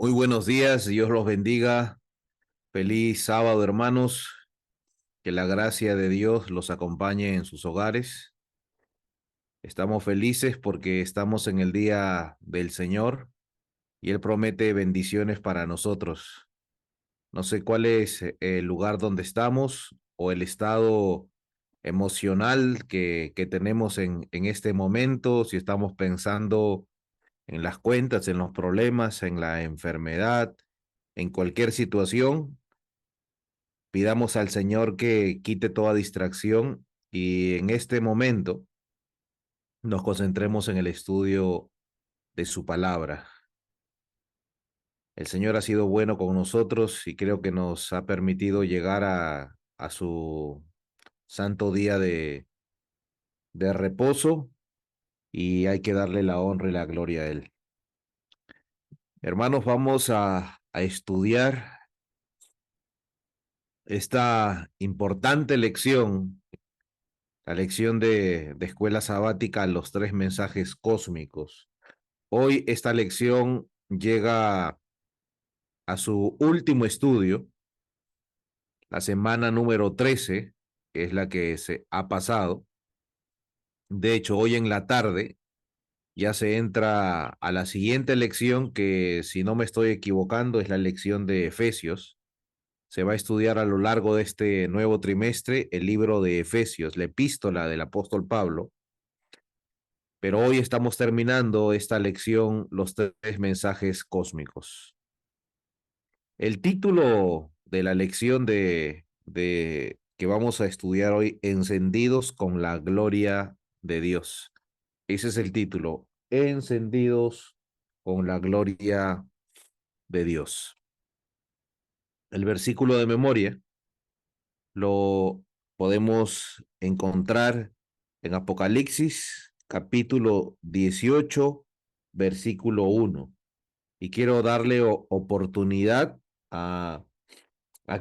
Muy buenos días, Dios los bendiga. Feliz sábado, hermanos. Que la gracia de Dios los acompañe en sus hogares. Estamos felices porque estamos en el día del Señor y Él promete bendiciones para nosotros. No sé cuál es el lugar donde estamos o el estado emocional que tenemos en este momento, si estamos pensando en las cuentas, en los problemas, en la enfermedad, en cualquier situación. Pidamos al Señor que quite toda distracción y en este momento nos concentremos en el estudio de su palabra. El Señor ha sido bueno con nosotros y creo que nos ha permitido llegar a su santo día de reposo y hay que darle la honra y la gloria a Él. Hermanos, vamos a estudiar esta importante lección, la lección de escuela sabática, los tres mensajes cósmicos. Hoy esta lección llega a su último estudio, la semana número 13, que es la que se ha pasado. De hecho, hoy en la tarde ya se entra a la siguiente lección que, si no me estoy equivocando, es la lección de Efesios. Se va a estudiar a lo largo de este nuevo trimestre el libro de Efesios, la epístola del apóstol Pablo. Pero hoy estamos terminando esta lección, los tres mensajes cósmicos. El título de la lección de que vamos a estudiar hoy, Encendidos con la gloria de Dios. Ese es el título, Encendidos con la gloria de Dios. El versículo de memoria lo podemos encontrar en Apocalipsis, capítulo 18, versículo 1. Y quiero darle oportunidad a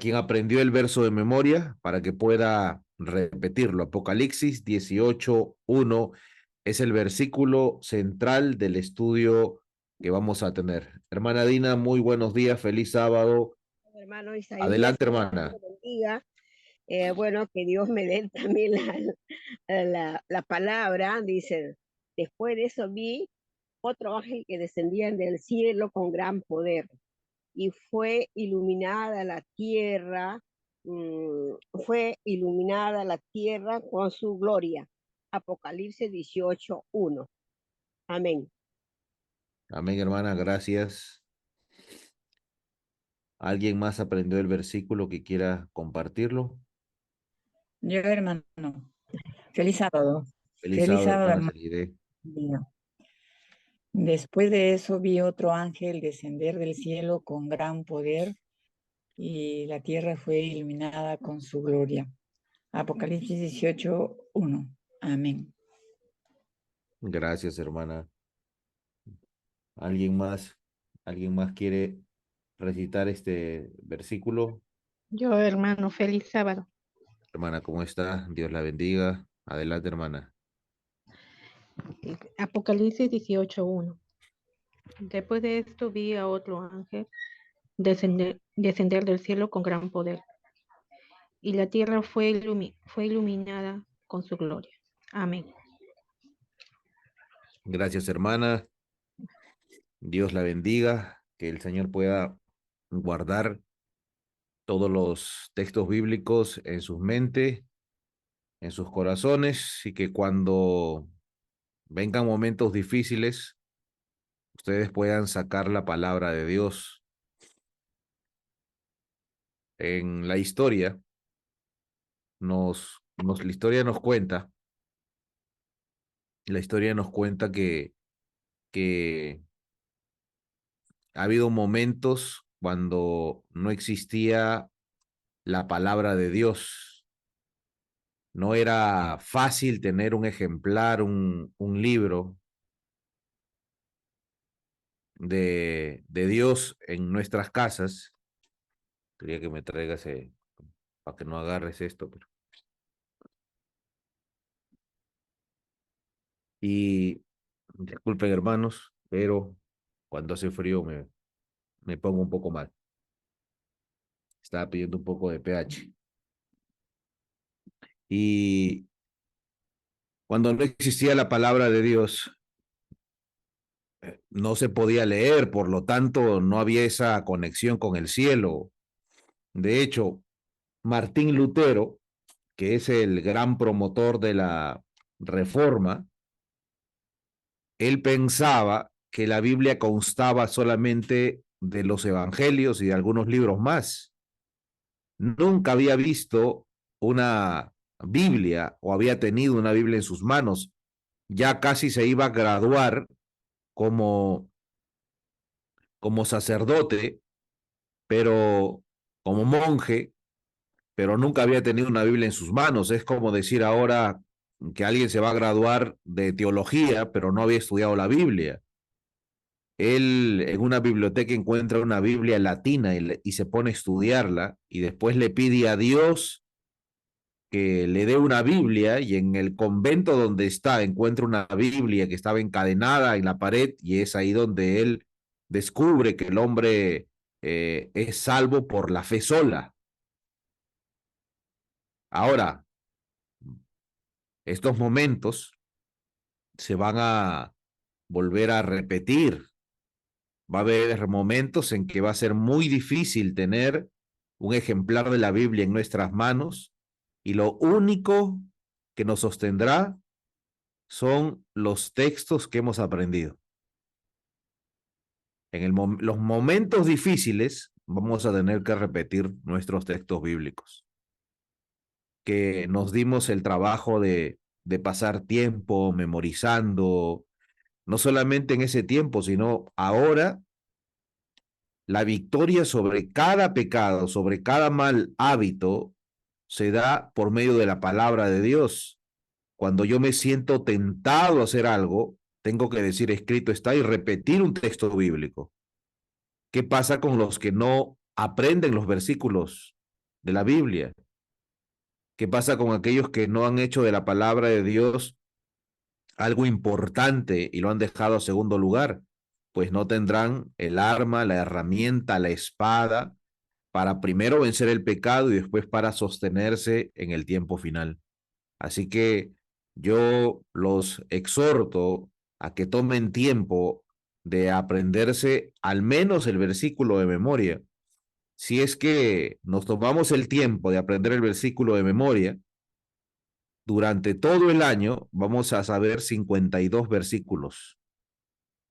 quien aprendió el verso de memoria para que pueda repetirlo. Apocalipsis 18:1 es el versículo central del estudio que vamos a tener. Hermana Dina, muy buenos días, feliz sábado. Hermano Isaías, Adelante, que Dios hermana. me bendiga. Bueno, que Dios me dé también la palabra. Dice, después de eso vi otro ángel que descendía del cielo con gran poder y fue iluminada la tierra, fue iluminada la tierra con su gloria. Apocalipsis 18:1. Amén. Amén, hermana, gracias. ¿Alguien más aprendió el versículo que quiera compartirlo? Yo, hermano, feliz sábado. Feliz Feliz sábado, sábado, hermana hermano Celide. mío. Después de eso vi otro ángel descender del cielo con gran poder y la tierra fue iluminada con su gloria. Apocalipsis 18:1. Amén. Gracias, hermana. ¿Alguien más? ¿Alguien más quiere recitar este versículo? Yo, hermano, feliz sábado. Hermana, ¿cómo está? Dios la bendiga. Adelante, hermana. Apocalipsis 18:1. Después de esto vi a otro ángel descender del cielo con gran poder, y la tierra fue iluminada con su gloria. Amén. Gracias, hermana. Dios la bendiga. Que el Señor pueda guardar todos los textos bíblicos en sus mentes, en sus corazones, y que cuando vengan momentos difíciles, ustedes puedan sacar la palabra de Dios. En la historia nos cuenta, que ha habido momentos cuando no existía la palabra de Dios. No era fácil tener un ejemplar, un libro de Dios en nuestras casas. Quería que me traigas para que no agarres esto. Y disculpen, hermanos, pero cuando hace frío me pongo un poco mal. Estaba pidiendo un poco de pH. Y cuando no existía la palabra de Dios, no se podía leer, por lo tanto, no había esa conexión con el cielo. De hecho, Martín Lutero, que es el gran promotor de la Reforma, él pensaba que la Biblia constaba solamente de los evangelios y de algunos libros más. Nunca había visto una Biblia o había tenido una Biblia en sus manos. Ya casi se iba a graduar como, como sacerdote, pero como monje, pero nunca había tenido una Biblia en sus manos. Es como decir ahora que alguien se va a graduar de teología, pero no había estudiado la Biblia. Él en una biblioteca encuentra una Biblia latina y se pone a estudiarla y después le pide a Dios que le dé una Biblia y en el convento donde está encuentra una Biblia que estaba encadenada en la pared y es ahí donde él descubre que el hombre es salvo por la fe sola. Ahora, estos momentos se van a volver a repetir. Va a haber momentos en que va a ser muy difícil tener un ejemplar de la Biblia en nuestras manos y lo único que nos sostendrá son los textos que hemos aprendido. En los momentos difíciles vamos a tener que repetir nuestros textos bíblicos, que nos dimos el trabajo de pasar tiempo memorizando, no solamente en ese tiempo, sino ahora la victoria sobre cada pecado, sobre cada mal hábito, se da por medio de la palabra de Dios. Cuando yo me siento tentado a hacer algo, tengo que decir escrito está y repetir un texto bíblico. ¿Qué pasa con los que no aprenden los versículos de la Biblia? ¿Qué pasa con aquellos que no han hecho de la palabra de Dios algo importante y lo han dejado a segundo lugar? Pues no tendrán el arma, la herramienta, la espada para primero vencer el pecado y después para sostenerse en el tiempo final. Así que yo los exhorto a que tomen tiempo de aprenderse al menos el versículo de memoria. Si es que nos tomamos el tiempo de aprender el versículo de memoria, durante todo el año vamos a saber 52 versículos.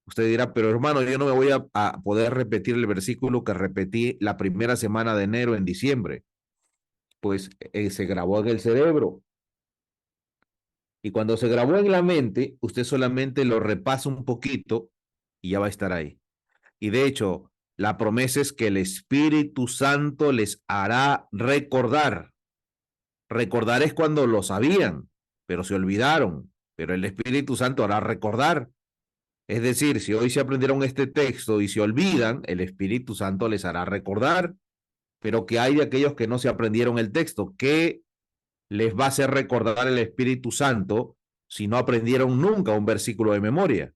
Usted dirá, pero hermano, yo no me voy a poder repetir el versículo que repetí la primera semana de enero en diciembre. Pues se grabó en el cerebro. Y cuando se grabó en la mente, usted solamente lo repasa un poquito y ya va a estar ahí. Y de hecho, la promesa es que el Espíritu Santo les hará recordar. Recordar es cuando lo sabían, pero se olvidaron. Pero el Espíritu Santo hará recordar. Es decir, si hoy se aprendieron este texto y se olvidan, el Espíritu Santo les hará recordar. Pero ¿qué hay de aquellos que no se aprendieron el texto? ¿Qué les va a hacer recordar el Espíritu Santo si no aprendieron nunca un versículo de memoria?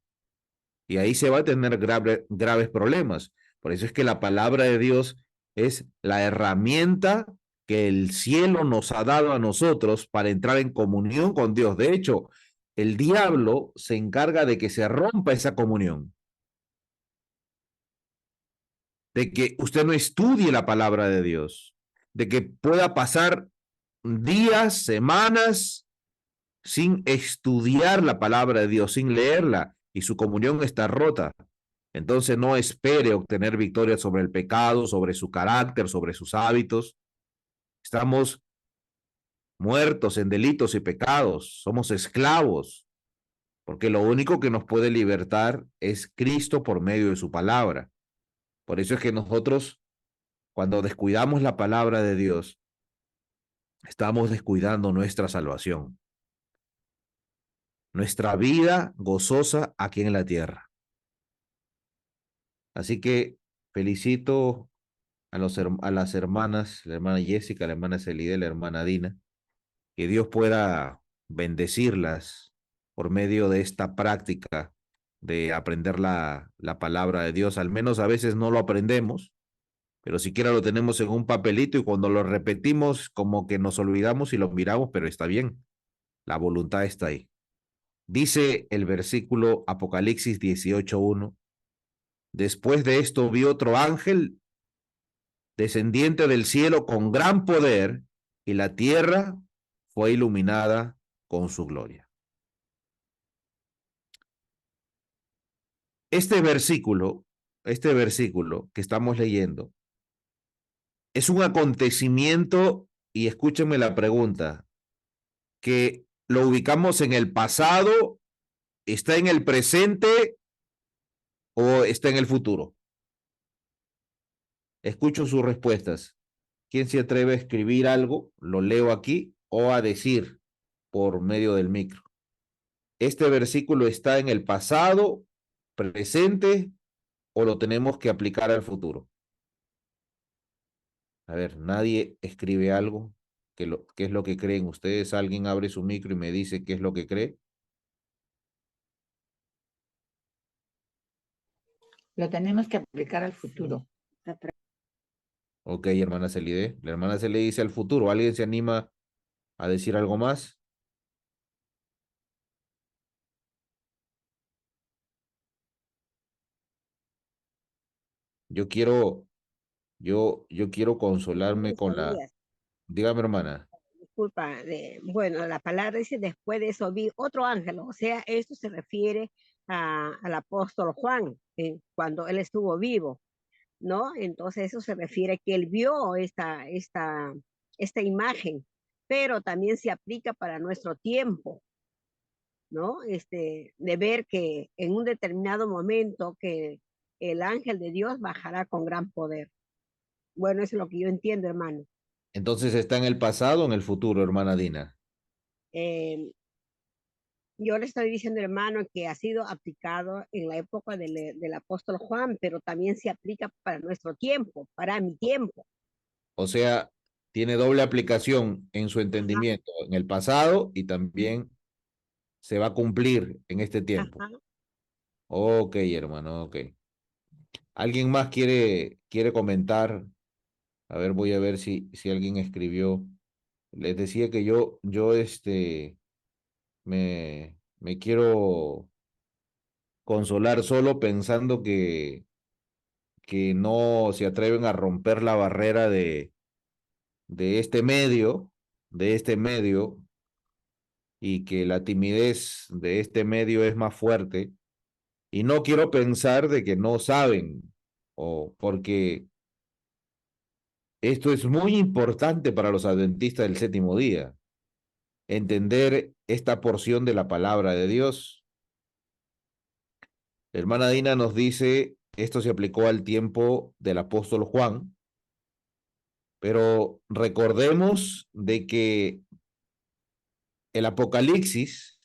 Y ahí se va a tener graves problemas. Por eso es que la palabra de Dios es la herramienta que el cielo nos ha dado a nosotros para entrar en comunión con Dios. De hecho, el diablo se encarga de que se rompa esa comunión, de que usted no estudie la palabra de Dios, de que pueda pasar días, semanas sin estudiar la palabra de Dios, sin leerla, y su comunión está rota. Entonces no espere obtener victoria sobre el pecado, sobre su carácter, sobre sus hábitos. Estamos muertos en delitos y pecados, somos esclavos, porque lo único que nos puede libertar es Cristo por medio de su palabra. Por eso es que nosotros, cuando descuidamos la palabra de Dios, estamos descuidando nuestra salvación, nuestra vida gozosa aquí en la tierra. Así que felicito a las hermanas, la hermana Jessica, la hermana Celide, la hermana Dina, que Dios pueda bendecirlas por medio de esta práctica de aprender la palabra de Dios. Al menos a veces no lo aprendemos, pero siquiera lo tenemos en un papelito y cuando lo repetimos como que nos olvidamos y lo miramos, pero está bien, la voluntad está ahí. Dice el versículo Apocalipsis 18:1, después de esto vi otro ángel descendiente del cielo con gran poder y la tierra fue iluminada con su gloria. Este versículo que estamos leyendo es un acontecimiento, y escúchenme la pregunta, que lo ubicamos en el pasado, está en el presente o está en el futuro. Escucho sus respuestas. ¿Quién se atreve a escribir algo? Lo leo aquí o a decir por medio del micro. ¿Este versículo está en el pasado, presente o lo tenemos que aplicar al futuro? A ver, nadie escribe algo. ¿Qué es lo que creen ustedes? Alguien abre su micro y me dice qué es lo que cree. Lo tenemos que aplicar al futuro. Ok, hermana Celide. La hermana Celide dice al futuro. ¿Alguien se anima a decir algo más? Yo quiero consolarme con la... Isaías, Dígame, hermana. disculpa, bueno, la palabra dice, después de eso vi otro ángel, o sea, esto se refiere al apóstol Juan, cuando él estuvo vivo, ¿no? Entonces eso se refiere a que él vio esta imagen, pero también se aplica para nuestro tiempo, ¿no? De ver que en un determinado momento que el ángel de Dios bajará con gran poder. Bueno, eso es lo que yo entiendo, hermano. Entonces, ¿está en el pasado o en el futuro, hermana Dina? Eh, yo le estoy diciendo, hermano, que ha sido aplicado en la época del apóstol Juan, pero también se aplica para nuestro tiempo, para mi tiempo. O sea, tiene doble aplicación en su Ajá, entendimiento, en el pasado y también se va a cumplir en este tiempo. ajá. Ok, hermano, ok. ¿Alguien más quiere comentar? A ver, voy a ver si alguien escribió. Les decía que me quiero consolar solo pensando que no se atreven a romper la barrera de de este medio, y que la timidez de este medio es más fuerte. Y no quiero pensar de que no saben, o porque esto es muy importante para los adventistas del séptimo día, entender esta porción de la palabra de Dios. La hermana Dina nos dice, esto se aplicó al tiempo del apóstol Juan, pero recordemos de que el Apocalipsis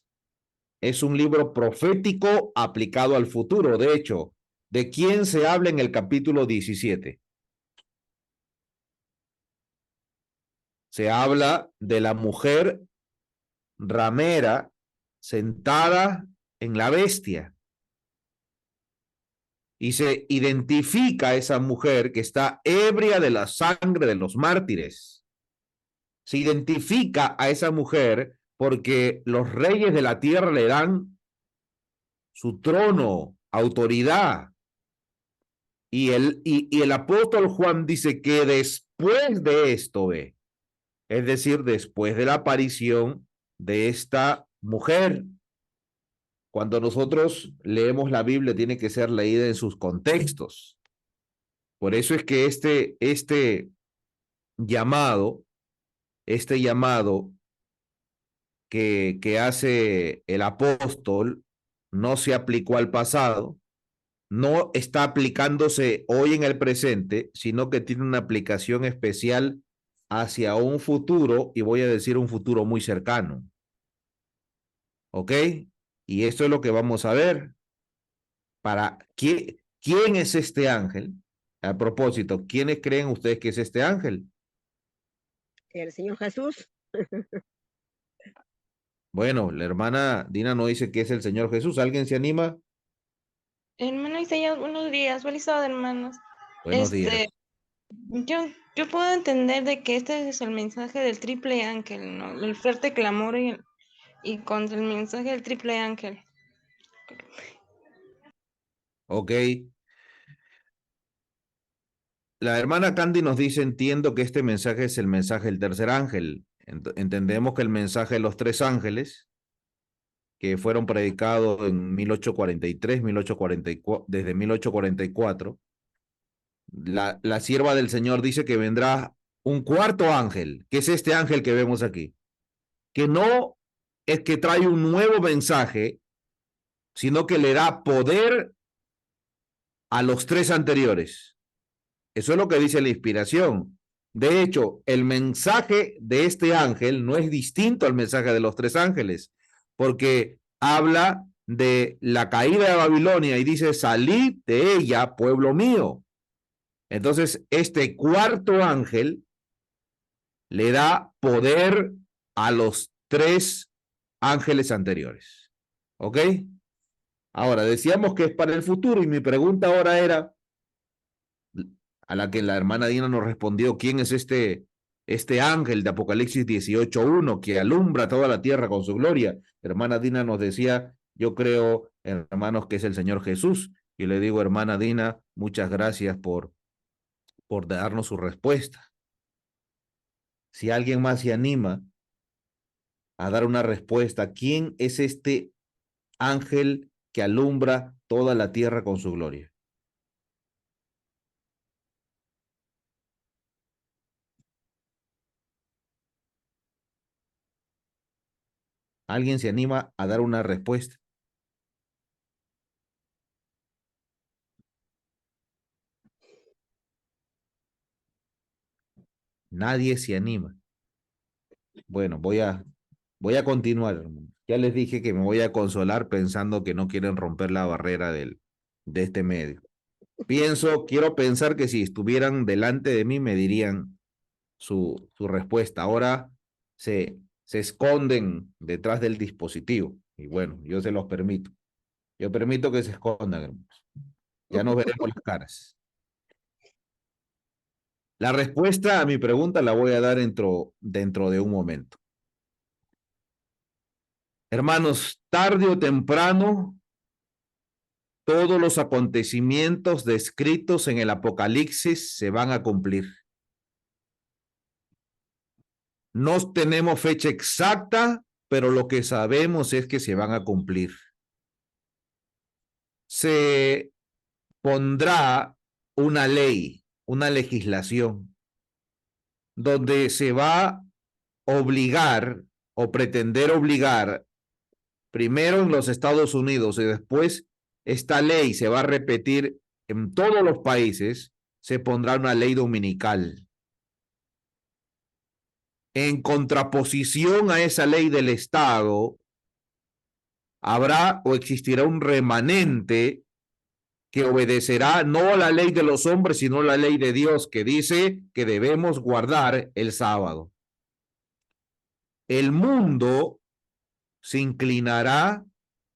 es un libro profético aplicado al futuro. De hecho, ¿de quién se habla en el capítulo 17? Se habla de la mujer ramera sentada en la bestia. Y se identifica a esa mujer que está ebria de la sangre de los mártires. Se identifica a esa mujer porque los reyes de la tierra le dan su trono, autoridad. Y el apóstol Juan dice que después de esto, es decir, después de la aparición de esta mujer, cuando nosotros leemos la Biblia tiene que ser leída en sus contextos. Por eso es que llamado, este llamado que hace el apóstol no se aplicó al pasado, no está aplicándose hoy en el presente, sino que tiene una aplicación especial hacia un futuro, y voy a decir un futuro muy cercano. ¿Ok? Y esto es lo que vamos a ver. ¿Quién es este ángel? A propósito, ¿quiénes creen ustedes que es este ángel? El Señor Jesús. Bueno, la hermana Dina no dice que es el Señor Jesús. ¿Alguien se anima? Hermano Isaías, buenos días, feliz sábado, hermanos. Buenos días. Yo puedo entender de que este es el mensaje del triple ángel, ¿no? El fuerte clamor y contra el mensaje del triple ángel. Ok. La hermana Candy nos dice, entiendo que este mensaje es el mensaje del tercer ángel. Entendemos que el mensaje de los tres ángeles, que fueron predicados en 1843, 1844, desde 1844, la sierva del Señor dice que vendrá un cuarto ángel, que es este ángel que vemos aquí, que no es que trae un nuevo mensaje, sino que le da poder a los tres anteriores. Eso es lo que dice la inspiración. De hecho, el mensaje de este ángel no es distinto al mensaje de los tres ángeles, porque habla de la caída de Babilonia y dice, salid de ella, pueblo mío. Entonces, este cuarto ángel le da poder a los tres ángeles anteriores. ¿Ok? Ahora, decíamos que es para el futuro y mi pregunta ahora era, a la que la hermana Dina nos respondió, ¿quién es este ángel de Apocalipsis 18:1 que alumbra toda la tierra con su gloria? Hermana Dina nos decía, yo creo, hermanos, que es el Señor Jesús. Y le digo, hermana Dina, muchas gracias por darnos su respuesta. Si alguien más se anima a dar una respuesta, ¿quién es este ángel que alumbra toda la tierra con su gloria? ¿Alguien se anima a dar una respuesta? Nadie se anima. Bueno, voy a continuar, hermano. Ya les dije que me voy a consolar pensando que no quieren romper la barrera de este medio. Quiero pensar que si estuvieran delante de mí me dirían su respuesta. Ahora se esconden detrás del dispositivo. Y bueno, yo se los permito. Yo permito que se escondan, hermanos. Ya nos veremos las caras. La respuesta a mi pregunta la voy a dar dentro de un momento. Hermanos, tarde o temprano, todos los acontecimientos descritos en el Apocalipsis se van a cumplir. No tenemos fecha exacta, pero lo que sabemos es que se van a cumplir. Se pondrá una ley, una legislación, donde se va a obligar o pretender obligar, primero en los Estados Unidos y después esta ley se va a repetir en todos los países, se pondrá una ley dominical. En contraposición a esa ley del Estado, habrá o existirá un remanente que obedecerá no a la ley de los hombres, sino a la ley de Dios, que dice que debemos guardar el sábado. El mundo se inclinará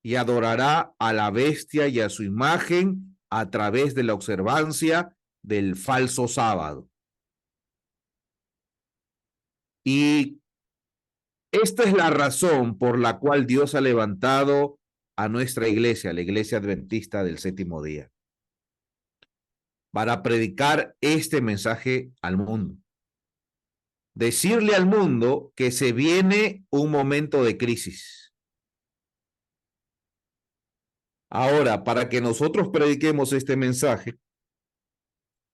y adorará a la bestia y a su imagen a través de la observancia del falso sábado. Y esta es la razón por la cual Dios ha levantado a nuestra iglesia, la iglesia adventista del séptimo día, para predicar este mensaje al mundo. Decirle al mundo que se viene un momento de crisis. Ahora, para que nosotros prediquemos este mensaje,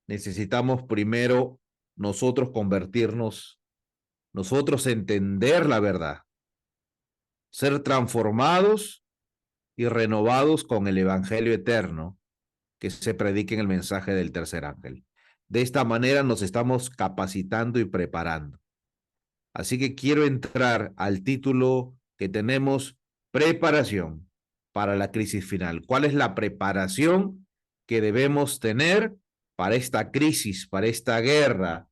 necesitamos primero nosotros convertirnos, nosotros entender la verdad, ser transformados y renovados con el evangelio eterno que se predique en el mensaje del tercer ángel. De esta manera nos estamos capacitando y preparando. Así que quiero entrar al título que tenemos, preparación para la crisis final. ¿Cuál es la preparación que debemos tener para esta crisis, para esta guerra,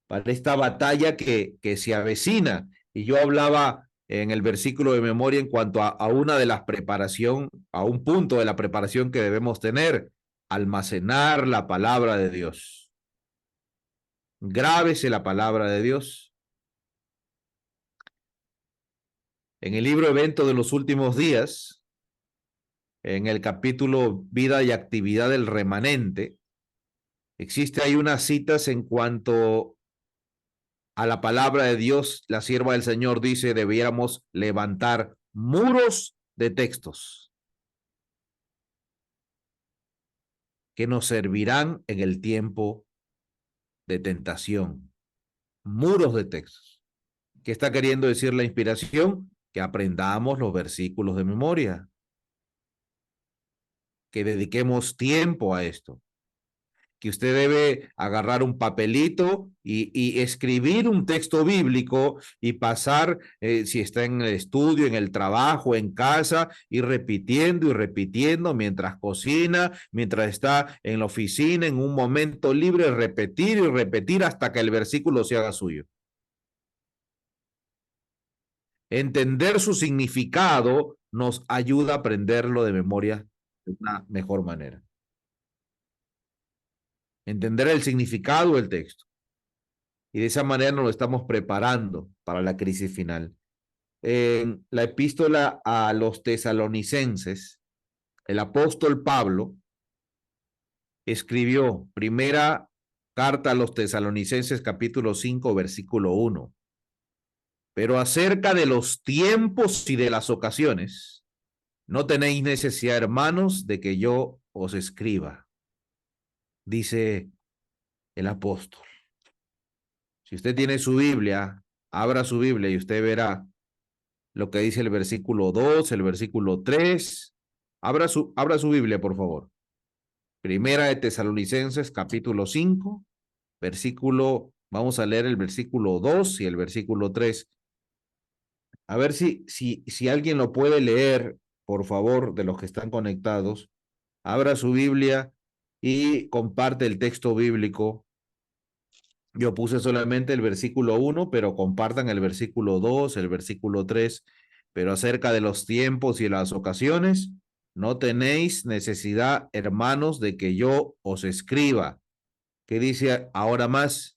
para esta batalla que se avecina? Y yo hablaba en el versículo de memoria en cuanto a una de las preparación, a un punto de la preparación que debemos tener, almacenar la palabra de Dios. Grábese la palabra de Dios. En el libro Evento de los Últimos Días, en el capítulo Vida y Actividad del Remanente, existe ahí unas citas en cuanto a la palabra de Dios. La sierva del Señor dice, debiéramos levantar muros de textos que nos servirán en el tiempo de tentación. Muros de textos. ¿Qué está queriendo decir la inspiración? Que aprendamos los versículos de memoria, que dediquemos tiempo a esto, que usted debe agarrar un papelito y escribir un texto bíblico y pasar, si está en el estudio, en el trabajo, en casa, y repitiendo mientras cocina, mientras está en la oficina, en un momento libre, repetir y repetir hasta que el versículo se haga suyo. Entender su significado nos ayuda a aprenderlo de memoria de una mejor manera. Entender el significado del texto. Y de esa manera nos lo estamos preparando para la crisis final. En la epístola a los tesalonicenses, el apóstol Pablo escribió primera carta a los tesalonicenses capítulo 5 versículo 1. Pero acerca de los tiempos y de las ocasiones, no tenéis necesidad, hermanos, de que yo os escriba, dice el apóstol. Si usted tiene su Biblia, abra su Biblia y usted verá lo que dice el versículo 2, el versículo 3. Abra su Biblia, por favor. Primera de Tesalonicenses, capítulo 5, vamos a leer el versículo 2 y el versículo 3. A ver si alguien lo puede leer, por favor, de los que están conectados. Abra su Biblia y comparte el texto bíblico. Yo puse solamente el versículo 1, pero compartan el versículo 2, el versículo 3. Pero acerca de los tiempos y las ocasiones, no tenéis necesidad, hermanos, de que yo os escriba. ¿Qué dice ahora más?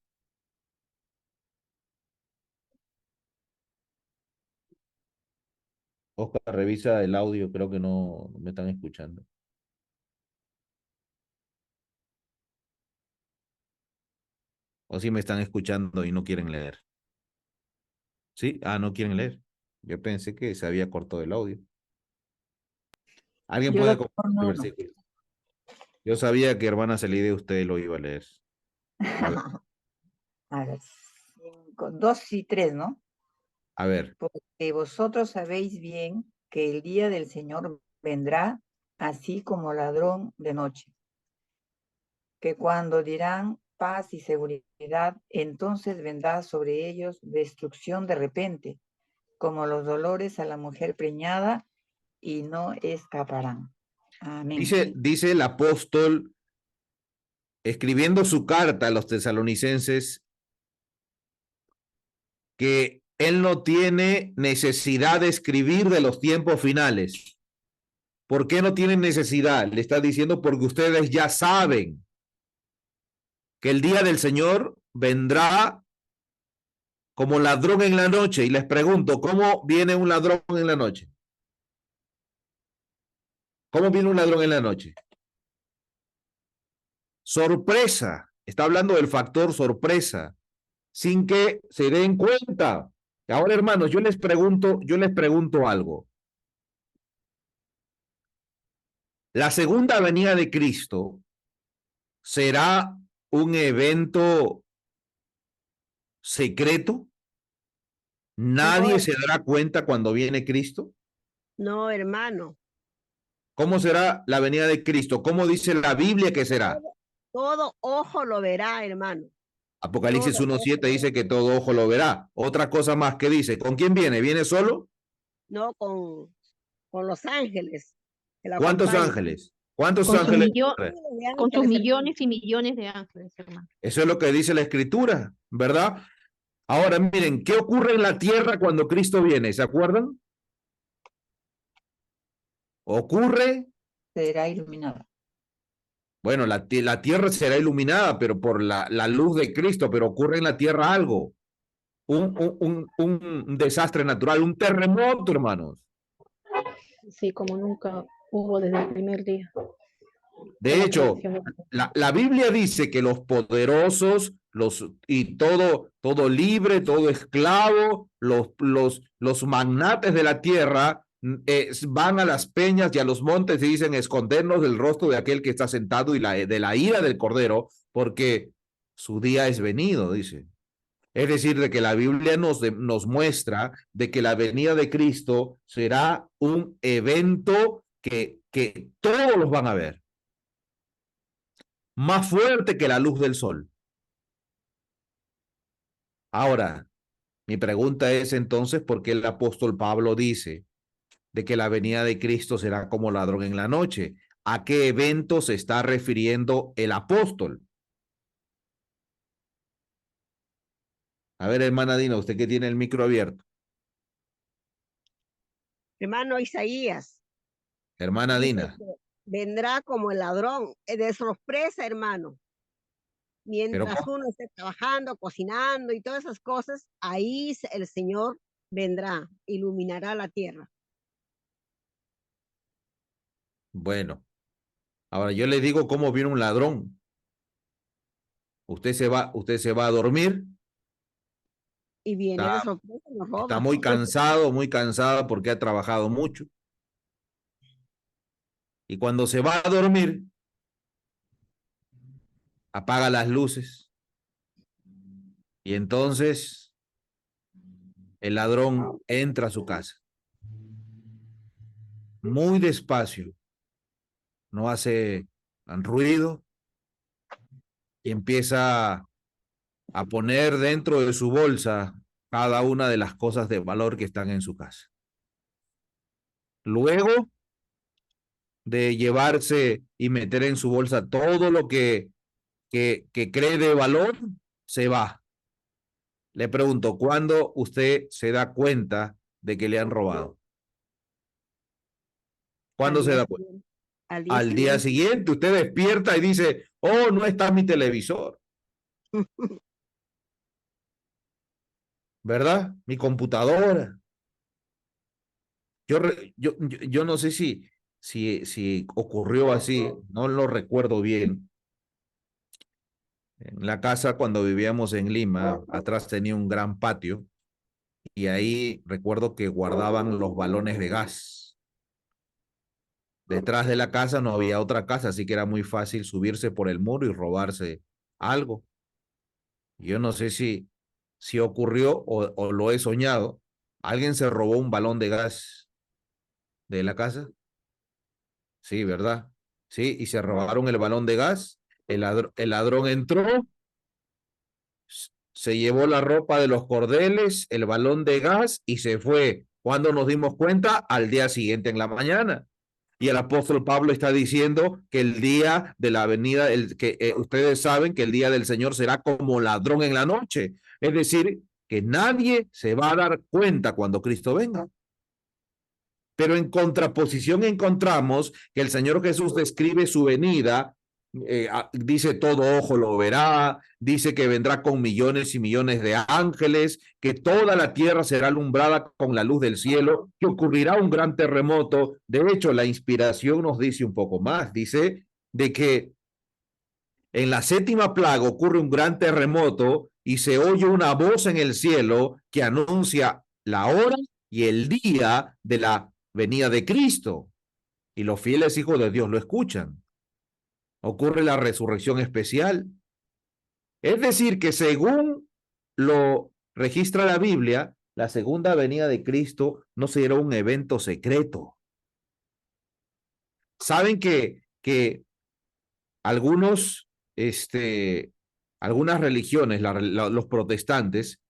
Oscar, revisa el audio, creo que no me están escuchando. O si me están escuchando y no quieren leer. ¿Sí? No quieren leer. Yo pensé que se había cortado el audio. ¿Alguien puede compartir el versículo? Yo sabía que hermana Celide usted lo iba a leer. A ver, 2 y 3, ¿no? A ver. Porque vosotros sabéis bien que el día del Señor vendrá así como ladrón de noche, que cuando dirán paz y seguridad, entonces vendrá sobre ellos destrucción de repente, como los dolores a la mujer preñada, y no escaparán. Amén. Dice el apóstol, escribiendo su carta a los tesalonicenses, que él no tiene necesidad de escribir de los tiempos finales. ¿Por qué no tienen necesidad? Le está diciendo porque ustedes ya saben que el día del Señor vendrá como ladrón en la noche. Y les pregunto, ¿cómo viene un ladrón en la noche? ¿Cómo viene un ladrón en la noche? Sorpresa. Está hablando del factor sorpresa, sin que se den cuenta. Ahora, hermanos, yo les pregunto algo. La segunda venida de Cristo será un evento secreto. ¿Nadie se dará cuenta cuando viene Cristo? No, hermano. ¿Cómo será la venida de Cristo? ¿Cómo dice la Biblia que será? Todo ojo lo verá, hermano. Apocalipsis 1:7 dice que todo ojo lo verá. Otra cosa más que dice, ¿con quién viene? ¿Viene solo? No, con los ángeles. ¿Cuántos ángeles? ¿Cuántos con ángeles? Con sus millones y millones de ángeles, hermano. Eso es lo que dice la Escritura, ¿verdad? Ahora miren, ¿qué ocurre en la tierra cuando Cristo viene? ¿Se acuerdan? Ocurre, será iluminada. bueno, la tierra será iluminada, pero por la luz de Cristo, pero ocurre en la tierra algo, un desastre natural, un terremoto, hermanos. Sí, como nunca hubo desde el primer día de De la hecho, creación. la Biblia dice que los poderosos, y todo libre, todo esclavo, los magnates de la tierra van a las peñas y a los montes y dicen escondernos del rostro de aquel que está sentado y de la ira del cordero, porque su día es venido, dice. Es decir, de que la Biblia nos muestra de que la venida de Cristo será un evento que todos los van a ver, más fuerte que la luz del sol. Ahora, mi pregunta es entonces, ¿por qué el apóstol Pablo dice de que la venida de Cristo será como ladrón en la noche? ¿A qué evento se está refiriendo el apóstol? A ver, hermana Dina, usted que tiene el micro abierto. Hermano Isaías, Hermana dice Dina, que vendrá como el ladrón, de sorpresa, hermano. pero Mientras uno esté trabajando, cocinando y todas esas cosas, ahí el Señor vendrá, iluminará la tierra. bueno, ahora yo le digo cómo viene un ladrón. Usted se va a dormir, Y viene de está, sorpresa y nos está roba. muy cansado porque ha trabajado mucho. Y cuando se va a dormir, apaga las luces y entonces el ladrón entra a su casa muy despacio, no hace ruido y empieza a poner dentro de su bolsa cada una de las cosas de valor que están en su casa. Luego de llevarse y meter en su bolsa todo lo que cree de valor, se va. Le pregunto, ¿cuándo usted se da cuenta de que le han robado? Al ¿Cuándo se día da cuenta? siguiente. Al día Al día siguiente. siguiente usted despierta y dice, oh, no está mi televisor, ¿verdad? Mi computadora. Yo no sé si ocurrió así, no lo recuerdo bien. En la casa cuando vivíamos en Lima, atrás tenía un gran patio y ahí recuerdo que guardaban los balones de gas. Detrás de la casa no había otra casa, así que era muy fácil subirse por el muro y robarse algo. Yo no sé si ocurrió o lo he soñado. ¿Alguien se robó un balón de gas de la casa? Sí, ¿verdad? Sí, y se robaron el balón de gas. El ladrón entró, se llevó la ropa de los cordeles, el balón de gas y se fue. ¿Cuándo nos dimos cuenta? Al día siguiente en la mañana. Y el apóstol Pablo está diciendo que el día de la venida, ustedes saben que el día del Señor será como ladrón en la noche. Es decir, que nadie se va a dar cuenta cuando Cristo venga. Pero en contraposición encontramos que el Señor Jesús describe su venida, dice todo ojo lo verá, dice que vendrá con millones y millones de ángeles, que toda la tierra será alumbrada con la luz del cielo, que ocurrirá un gran terremoto. De hecho, la inspiración nos dice un poco más, dice de que en la séptima plaga ocurre un gran terremoto y se oye una voz en el cielo que anuncia la hora y el día de la venida de Cristo. Y los fieles hijos de Dios lo escuchan. Ocurre la resurrección especial. Es decir, que según lo registra la Biblia, la segunda venida de Cristo no será un evento secreto. Saben que algunos, algunas religiones, los protestantes,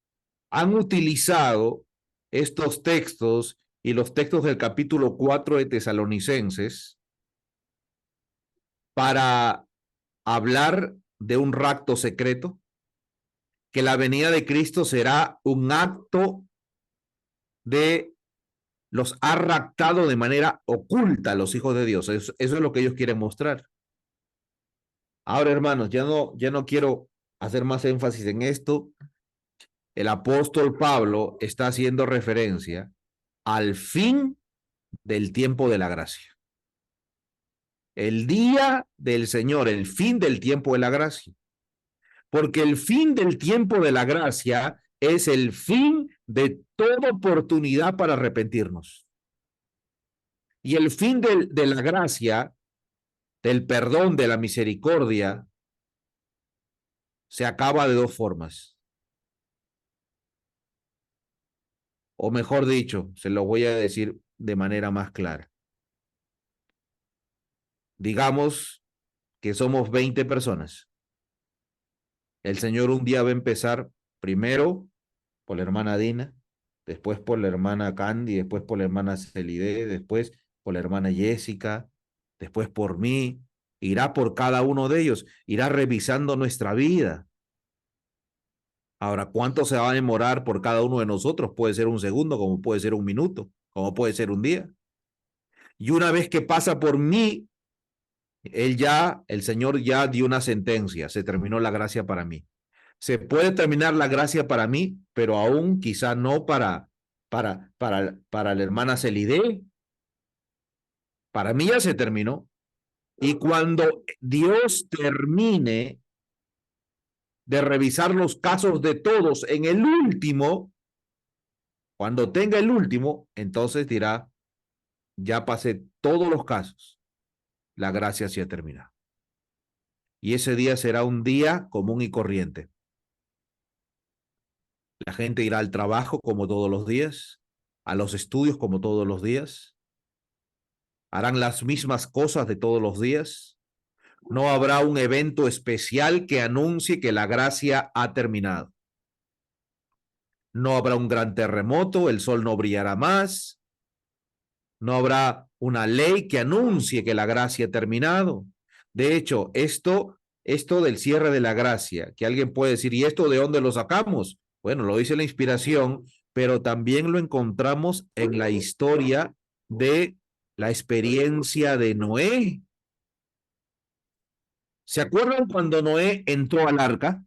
han utilizado estos textos y los textos del capítulo 4 de Tesalonicenses para hablar de un rapto secreto. que la venida de Cristo será un acto de los ha raptado de manera oculta a los hijos de Dios. Eso es lo que ellos quieren mostrar. Ahora, hermanos, ya no quiero hacer más énfasis en esto. El apóstol Pablo está haciendo referencia al fin del tiempo de la gracia. El día del Señor, el fin del tiempo de la gracia. Porque el fin del tiempo de la gracia es el fin de toda oportunidad para arrepentirnos. Y el fin de la gracia, del perdón, de la misericordia, se acaba de dos formas. O mejor dicho, se lo voy a decir de manera más clara. Digamos que somos 20 personas. El Señor un día va a empezar primero por la hermana Dina, después por la hermana Candy, después por la hermana Celide, después por la hermana Jessica, después por mí. Irá por cada uno de ellos, irá revisando nuestra vida. Ahora, ¿cuánto se va a demorar por cada uno de nosotros? Puede ser un segundo, como puede ser un minuto, como puede ser un día. Y una vez que pasa por mí, el Señor ya dio una sentencia, se terminó la gracia para mí. Se puede terminar la gracia para mí, pero aún quizá no para la hermana Celide. Para mí ya se terminó. Y cuando Dios termine de revisar los casos de todos en el último, cuando tenga el último, entonces dirá, ya pasé todos los casos, la gracia se ha terminado. Y ese día será un día común y corriente. La gente irá al trabajo como todos los días, a los estudios como todos los días, harán las mismas cosas de todos los días. No habrá un evento especial que anuncie que la gracia ha terminado. No habrá un gran terremoto, el sol no brillará más. No habrá una ley que anuncie que la gracia ha terminado. De hecho, esto del cierre de la gracia, que alguien puede decir, ¿y esto de dónde lo sacamos? Bueno, lo dice la inspiración, pero también lo encontramos en la historia de la experiencia de Noé. ¿Se acuerdan cuando Noé entró al arca?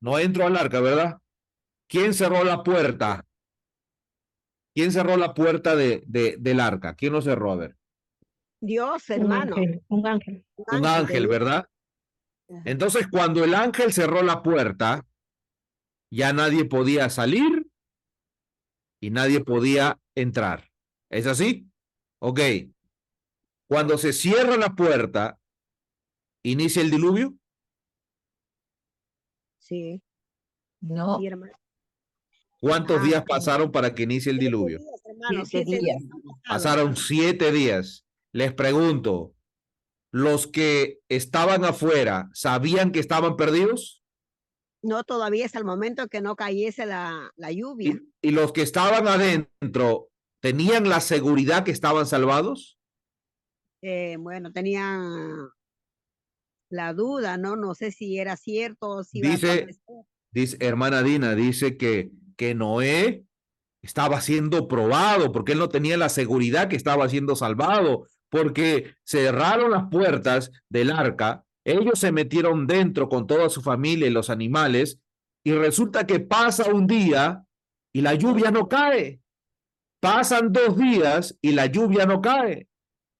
Noé entró al arca, ¿verdad? ¿Quién cerró la puerta? ¿Quién cerró la puerta del arca? ¿Quién lo cerró? A ver. Dios, Un hermano. ángel, un ángel. Un ángel, ¿verdad? Entonces, cuando el ángel cerró la puerta, ya nadie podía salir y nadie podía entrar. ¿Es así? Ok. Cuando se cierra la puerta, ¿inicia el diluvio? Sí, No, sí, hermano. ¿Cuántos días Ok. pasaron para que inicie el 7 diluvio? días, hermano, 7 7 días. días han pasado. Pasaron 7 días. Les pregunto, ¿los que estaban afuera sabían que estaban perdidos? No, todavía es el momento que no cayese la lluvia. ¿Y los que estaban adentro tenían la seguridad que estaban salvados? Bueno, tenían la duda, ¿no? No sé si era cierto o si iba a Dice, acontecer. hermana Dina, dice que Noé estaba siendo probado porque él no tenía la seguridad que estaba siendo salvado, porque cerraron las puertas del arca, ellos se metieron dentro con toda su familia y los animales, y resulta que pasa un día y la lluvia no cae. Pasan 2 días y la lluvia no cae.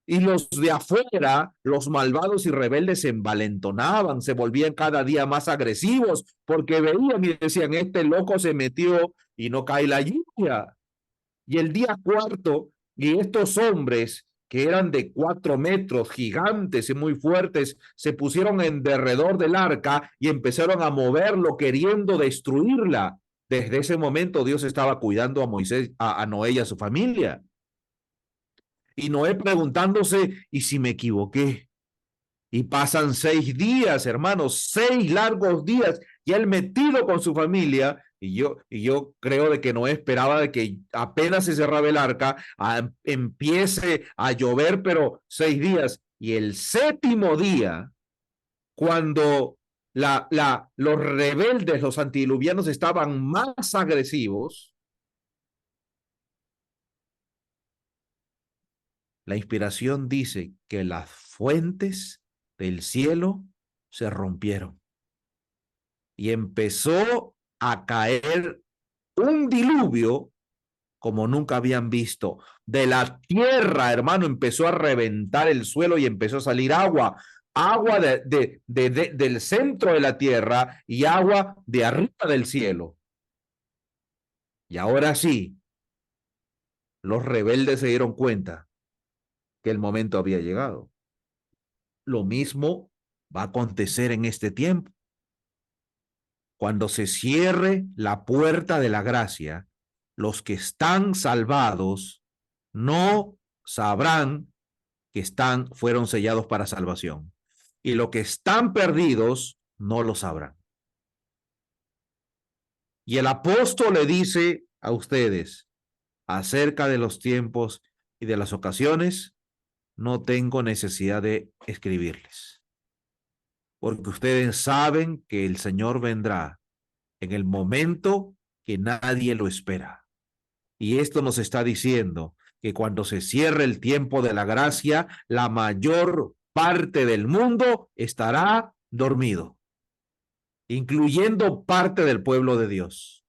Y los de afuera, los malvados y rebeldes se envalentonaban, se volvían cada día más agresivos, porque veían y decían, este loco se metió y no cae la lluvia. Y el día cuarto, y estos hombres que eran de 4 metros, gigantes y muy fuertes, se pusieron en derredor del arca y empezaron a moverlo, queriendo destruirla. Desde ese momento Dios estaba cuidando a Moisés, a Noé y a su familia. Y Noé preguntándose, ¿y si me equivoqué? Y pasan 6 días, hermanos, 6 largos días, y él metido con su familia, y yo creo de que Noé esperaba de que apenas se cerraba el arca, empiece a llover, pero 6 días, y el 7º día, cuando los rebeldes, los antidiluvianos estaban más agresivos, la inspiración dice que las fuentes del cielo se rompieron y empezó a caer un diluvio como nunca habían visto. De la tierra, hermano, empezó a reventar el suelo y empezó a salir agua. Agua del centro de la tierra y agua de arriba del cielo. Y ahora sí, los rebeldes se dieron cuenta que el momento había llegado. Lo mismo va a acontecer en este tiempo. Cuando se cierre la puerta de la gracia, los que están salvados no sabrán que fueron sellados para salvación. Y los que están perdidos no lo sabrán. Y el apóstol le dice a ustedes acerca de los tiempos y de las ocasiones, no tengo necesidad de escribirles, porque ustedes saben que el Señor vendrá en el momento que nadie lo espera. Y esto nos está diciendo que cuando se cierre el tiempo de la gracia, la mayor parte del mundo estará dormido, incluyendo parte del pueblo de Dios.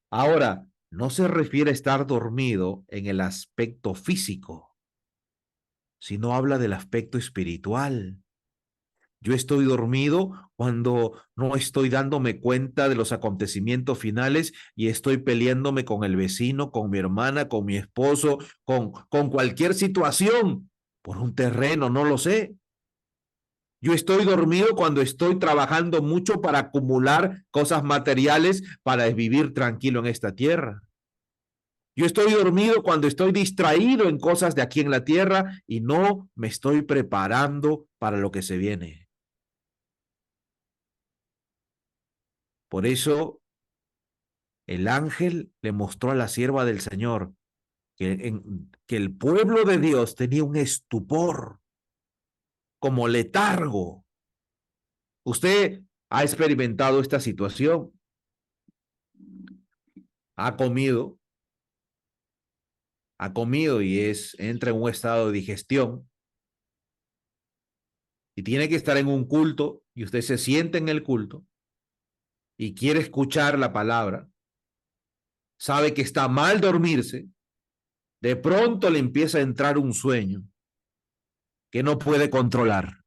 Ahora, no se refiere a estar dormido en el aspecto físico, sino habla del aspecto espiritual. Yo estoy dormido cuando no estoy dándome cuenta de los acontecimientos finales y estoy peleándome con el vecino, con mi hermana, con mi esposo, con cualquier situación, por un terreno, no lo sé. Yo estoy dormido cuando estoy trabajando mucho para acumular cosas materiales para vivir tranquilo en esta tierra. Yo estoy dormido cuando estoy distraído en cosas de aquí en la tierra y no me estoy preparando para lo que se viene. Por eso el ángel le mostró a la sierva del Señor que el pueblo de Dios tenía un estupor, como letargo. Usted ha experimentado esta situación, ha comido y entra en un estado de digestión y tiene que estar en un culto y usted se siente en el culto y quiere escuchar la palabra, sabe que está mal dormirse, de pronto le empieza a entrar un sueño que no puede controlar.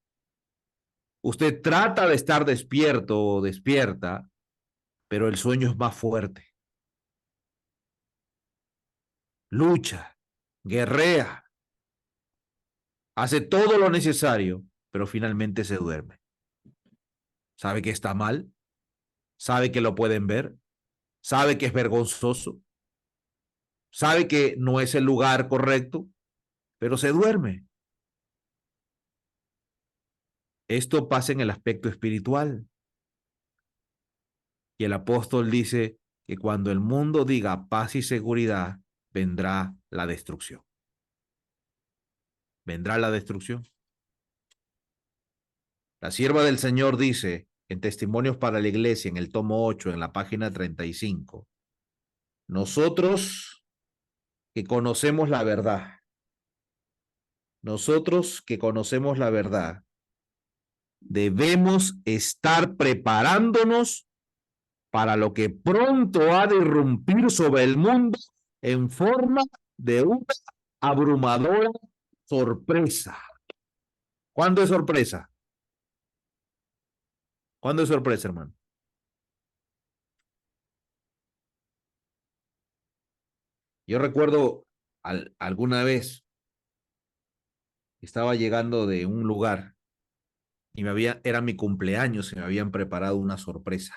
Usted trata de estar despierto o despierta, pero el sueño es más fuerte. Lucha, guerrea, hace todo lo necesario, pero finalmente se duerme. Sabe que está mal, sabe que lo pueden ver, sabe que es vergonzoso, sabe que no es el lugar correcto, pero se duerme. Esto pasa en el aspecto espiritual. Y el apóstol dice que cuando el mundo diga paz y seguridad, vendrá la destrucción. Vendrá la destrucción. La sierva del Señor dice en Testimonios para la Iglesia, en el tomo 8, en la página 35, nosotros que conocemos la verdad, debemos estar preparándonos para lo que pronto ha de irrumpir sobre el mundo en forma de una abrumadora sorpresa. ¿Cuándo es sorpresa? ¿Cuándo es sorpresa, hermano? Yo recuerdo alguna vez estaba llegando de un lugar y era mi cumpleaños y me habían preparado una sorpresa.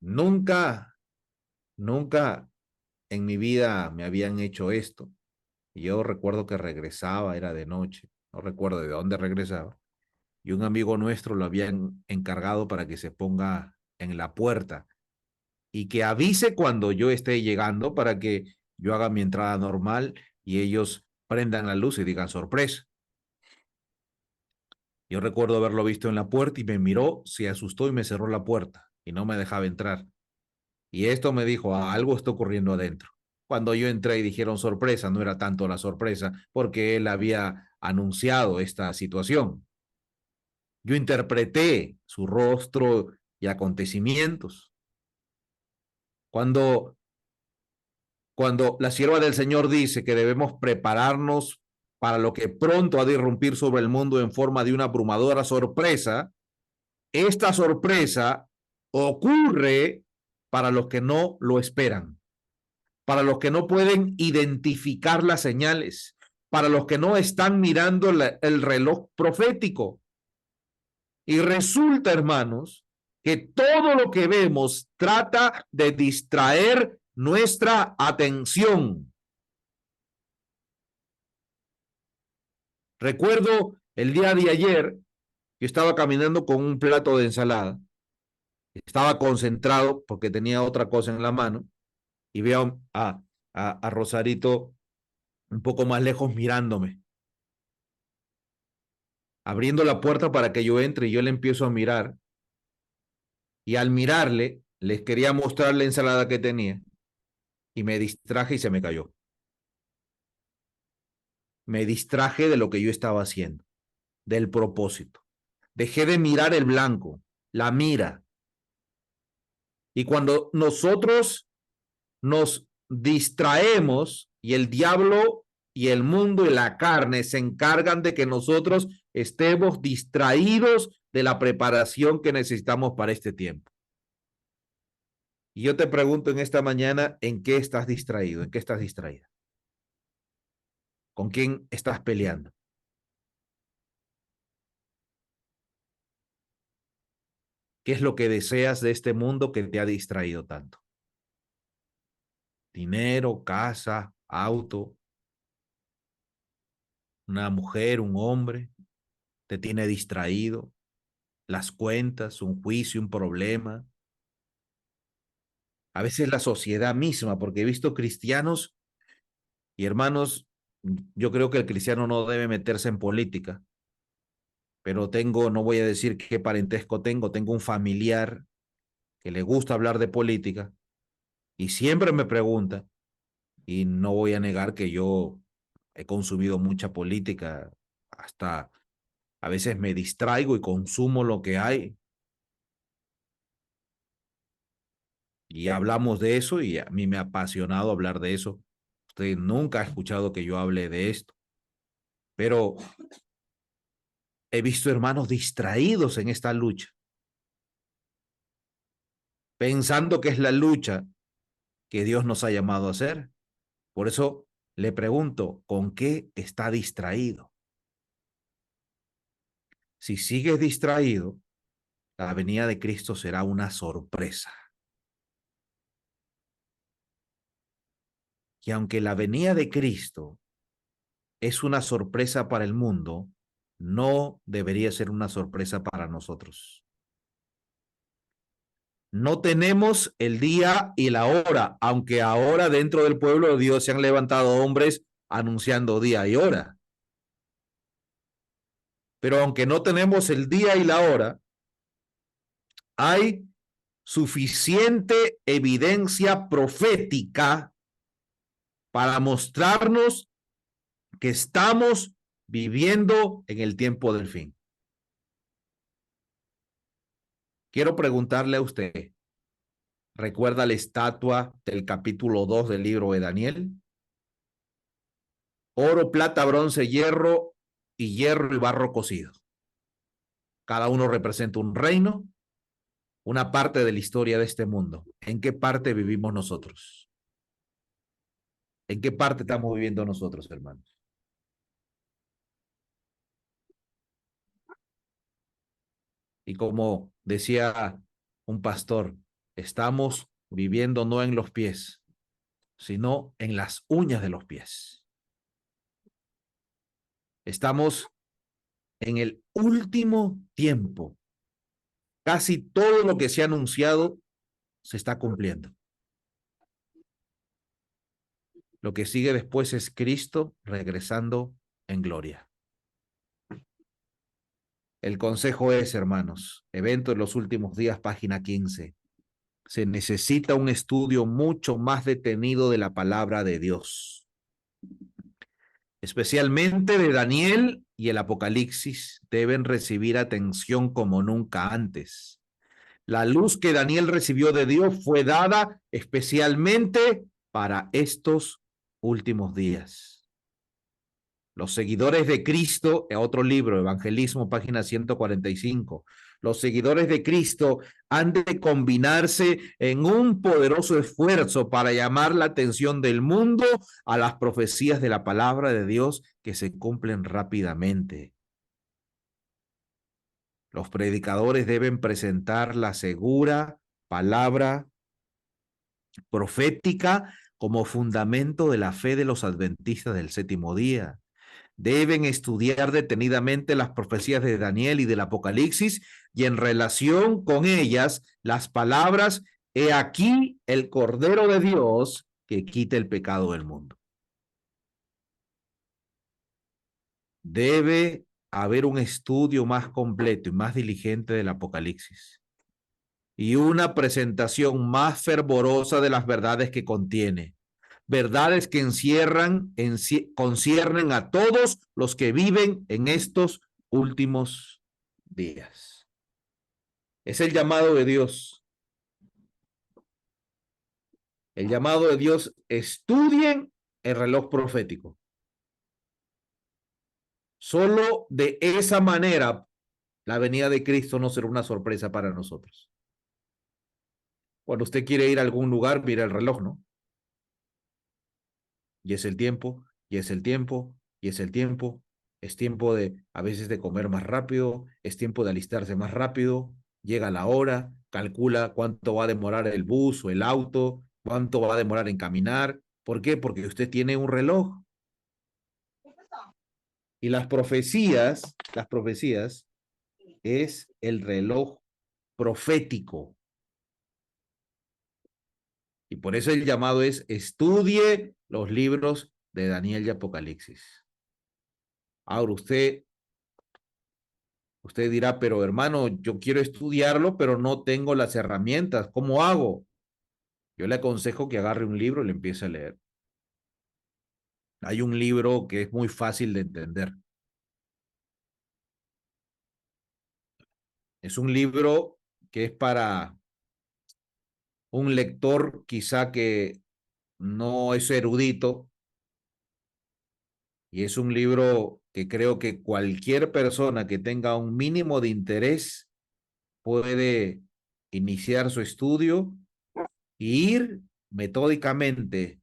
Nunca en mi vida me habían hecho esto. Y yo recuerdo que regresaba, era de noche, no recuerdo de dónde regresaba. Y un amigo nuestro lo habían encargado para que se ponga en la puerta y que avise cuando yo esté llegando para que yo haga mi entrada normal y ellos prendan la luz y digan sorpresa. Yo recuerdo haberlo visto en la puerta y me miró, se asustó y me cerró la puerta y no me dejaba entrar. Y esto me dijo, algo está ocurriendo adentro. Cuando yo entré y dijeron sorpresa, no era tanto la sorpresa porque él había anunciado esta situación. Yo interpreté su rostro y acontecimientos. Cuando la sierva del Señor dice que debemos prepararnos para lo que pronto ha de irrumpir sobre el mundo en forma de una abrumadora sorpresa, esta sorpresa ocurre para los que no lo esperan, para los que no pueden identificar las señales, para los que no están mirando el reloj profético. Y resulta, hermanos, que todo lo que vemos trata de distraer nuestra atención. Recuerdo el día de ayer, yo estaba caminando con un plato de ensalada, estaba concentrado porque tenía otra cosa en la mano y veo a Rosarito un poco más lejos mirándome, abriendo la puerta para que yo entre y yo le empiezo a mirar y al mirarle les quería mostrar la ensalada que tenía y me distraje y se me cayó. Me distraje de lo que yo estaba haciendo, del propósito. Dejé de mirar el blanco, la mira. Y cuando nosotros nos distraemos y el diablo y el mundo y la carne se encargan de que nosotros estemos distraídos de la preparación que necesitamos para este tiempo. Y yo te pregunto en esta mañana, ¿en qué estás distraído? ¿En qué estás distraída? ¿Con quién estás peleando? ¿Qué es lo que deseas de este mundo que te ha distraído tanto? Dinero, casa, auto, una mujer, un hombre, te tiene distraído, las cuentas, un juicio, un problema. A veces la sociedad misma, porque he visto cristianos y hermanos, yo creo que el cristiano no debe meterse en política, pero no voy a decir qué parentesco tengo un familiar que le gusta hablar de política y siempre me pregunta, y no voy a negar que yo he consumido mucha política, hasta a veces me distraigo y consumo lo que hay. Y hablamos de eso y a mí me ha apasionado hablar de eso. Usted nunca ha escuchado que yo hable de esto, pero he visto hermanos distraídos en esta lucha, pensando que es la lucha que Dios nos ha llamado a hacer. Por eso le pregunto, ¿con qué está distraído? Si sigues distraído, la venida de Cristo será una sorpresa. Y aunque la venida de Cristo es una sorpresa para el mundo, no debería ser una sorpresa para nosotros. No tenemos el día y la hora, aunque ahora dentro del pueblo de Dios se han levantado hombres anunciando día y hora. Pero aunque no tenemos el día y la hora, hay suficiente evidencia profética para mostrarnos que estamos viviendo en el tiempo del fin. Quiero preguntarle a usted, ¿recuerda la estatua del capítulo 2 del libro de Daniel? Oro, plata, bronce, hierro y barro cocido. Cada uno representa un reino, una parte de la historia de este mundo. ¿En qué parte vivimos nosotros? ¿En qué parte estamos viviendo nosotros, hermanos? Y como decía un pastor, estamos viviendo no en los pies, sino en las uñas de los pies. Estamos en el último tiempo. Casi todo lo que se ha anunciado se está cumpliendo. Lo que sigue después es Cristo regresando en gloria. El consejo es, hermanos, evento en los últimos días, página 15. Se necesita un estudio mucho más detenido de la palabra de Dios, especialmente de Daniel y el Apocalipsis. Deben recibir atención como nunca antes. La luz que Daniel recibió de Dios fue dada especialmente para estos últimos días. Los seguidores de Cristo, otro libro, Evangelismo, página 145. Los seguidores de Cristo han de combinarse en un poderoso esfuerzo para llamar la atención del mundo a las profecías de la palabra de Dios que se cumplen rápidamente. Los predicadores deben presentar la segura palabra profética como fundamento de la fe de los adventistas del séptimo día. Deben estudiar detenidamente las profecías de Daniel y del Apocalipsis y en relación con ellas las palabras: he aquí el Cordero de Dios que quita el pecado del mundo. Debe haber un estudio más completo y más diligente del Apocalipsis y una presentación más fervorosa de las verdades que contiene. Verdades que conciernen a todos los que viven en estos últimos días. Es el llamado de Dios. El llamado de Dios: estudien el reloj profético. Solo de esa manera la venida de Cristo no será una sorpresa para nosotros. Cuando usted quiere ir a algún lugar, mira el reloj, ¿no? Y es el tiempo, y es el tiempo, y es el tiempo. Es tiempo de, a veces, de comer más rápido, es tiempo de alistarse más rápido, llega la hora, calcula cuánto va a demorar el bus o el auto, cuánto va a demorar en caminar. ¿Por qué? Porque usted tiene un reloj. Y las profecías es el reloj profético. Y por eso el llamado es: estudie los libros de Daniel y Apocalipsis. Ahora usted dirá, pero hermano, yo quiero estudiarlo, pero no tengo las herramientas. ¿Cómo hago? Yo le aconsejo que agarre un libro y le empiece a leer. Hay un libro que es muy fácil de entender. Es un libro que es para un lector quizá que no es erudito, y es un libro que creo que cualquier persona que tenga un mínimo de interés puede iniciar su estudio e ir metódicamente,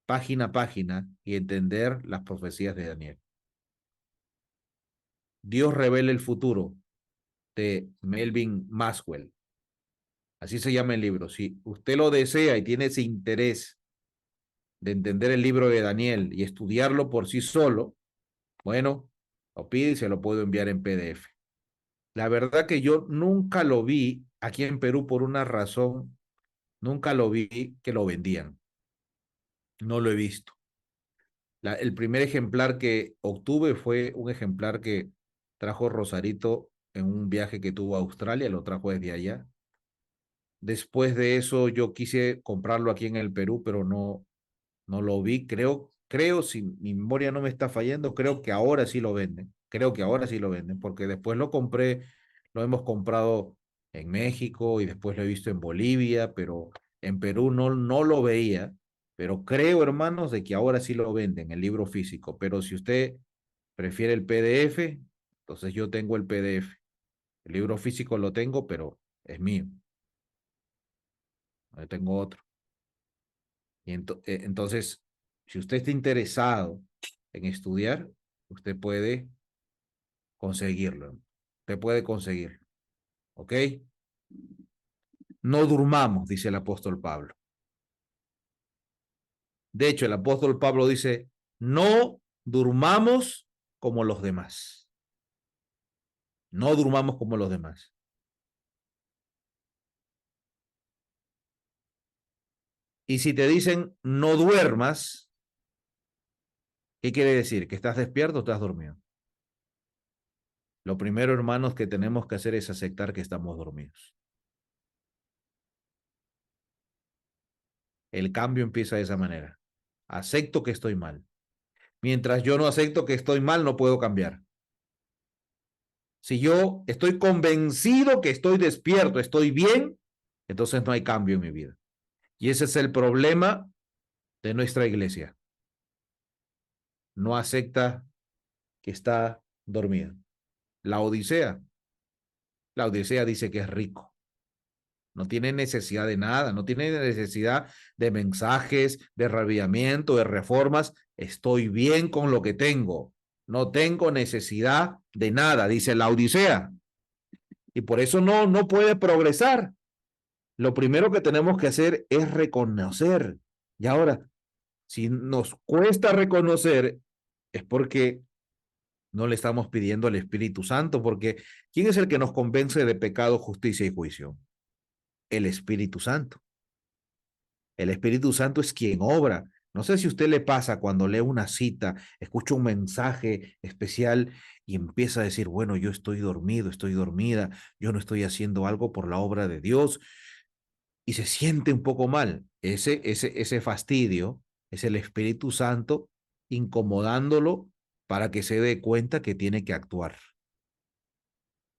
página a página, y entender las profecías de Daniel. Dios revela el futuro, de Melvin Maxwell. Así se llama el libro. Si usted lo desea y tiene ese interés de entender el libro de Daniel y estudiarlo por sí solo, bueno, lo pide y se lo puedo enviar en PDF. La verdad que yo nunca lo vi aquí en Perú por una razón. Nunca lo vi que lo vendían. No lo he visto. El primer ejemplar que obtuve fue un ejemplar que trajo Rosarito en un viaje que tuvo a Australia, lo trajo desde allá. Después de eso yo quise comprarlo aquí en el Perú, pero no lo vi. Creo, si mi memoria no me está fallando, creo que ahora sí lo venden. Creo que ahora sí lo venden, porque después lo hemos comprado en México y después lo he visto en Bolivia, pero en Perú no lo veía. Pero creo, hermanos, de que ahora sí lo venden, el libro físico. Pero si usted prefiere el PDF, entonces yo tengo el PDF. El libro físico lo tengo, pero es mío. Yo tengo otro. Y entonces, si usted está interesado en estudiar, usted puede conseguirlo. Usted puede conseguirlo. ¿Ok? No durmamos, dice el apóstol Pablo. De hecho, el apóstol Pablo dice: no durmamos como los demás. No durmamos como los demás. Y si te dicen no duermas, ¿qué quiere decir? ¿Que estás despierto o estás dormido? Lo primero, hermanos, que tenemos que hacer es aceptar que estamos dormidos. El cambio empieza de esa manera. Acepto que estoy mal. Mientras yo no acepto que estoy mal, no puedo cambiar. Si yo estoy convencido que estoy despierto, estoy bien, entonces no hay cambio en mi vida. Y ese es el problema de nuestra iglesia. No acepta que está dormida. La Odisea dice que es rico. No tiene necesidad de nada, no tiene necesidad de mensajes, de reavivamiento, de reformas. Estoy bien con lo que tengo. No tengo necesidad de nada, dice la Odisea. Y por eso no puede progresar. Lo primero que tenemos que hacer es reconocer. Y ahora, si nos cuesta reconocer, es porque no le estamos pidiendo al Espíritu Santo, porque ¿quién es el que nos convence de pecado, justicia y juicio? El Espíritu Santo. El Espíritu Santo es quien obra. No sé si a usted le pasa cuando lee una cita, escucha un mensaje especial y empieza a decir, bueno, yo estoy dormido, estoy dormida, yo no estoy haciendo algo por la obra de Dios y se siente un poco mal. Ese fastidio es el Espíritu Santo incomodándolo para que se dé cuenta que tiene que actuar.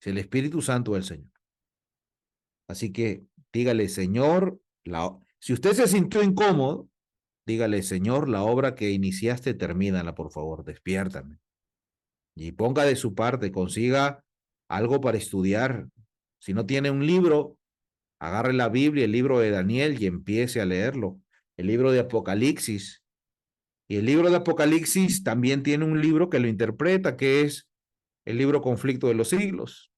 Es el Espíritu Santo del Señor. Así que dígale, Señor, si usted se sintió incómodo, dígale, Señor, la obra que iniciaste, termínala, por favor, despiértame. Y ponga de su parte, consiga algo para estudiar. Si no tiene un libro, agarre la Biblia, el libro de Daniel y empiece a leerlo. El libro de Apocalipsis. Y el libro de Apocalipsis también tiene un libro que lo interpreta, que es el libro Conflicto de los Siglos.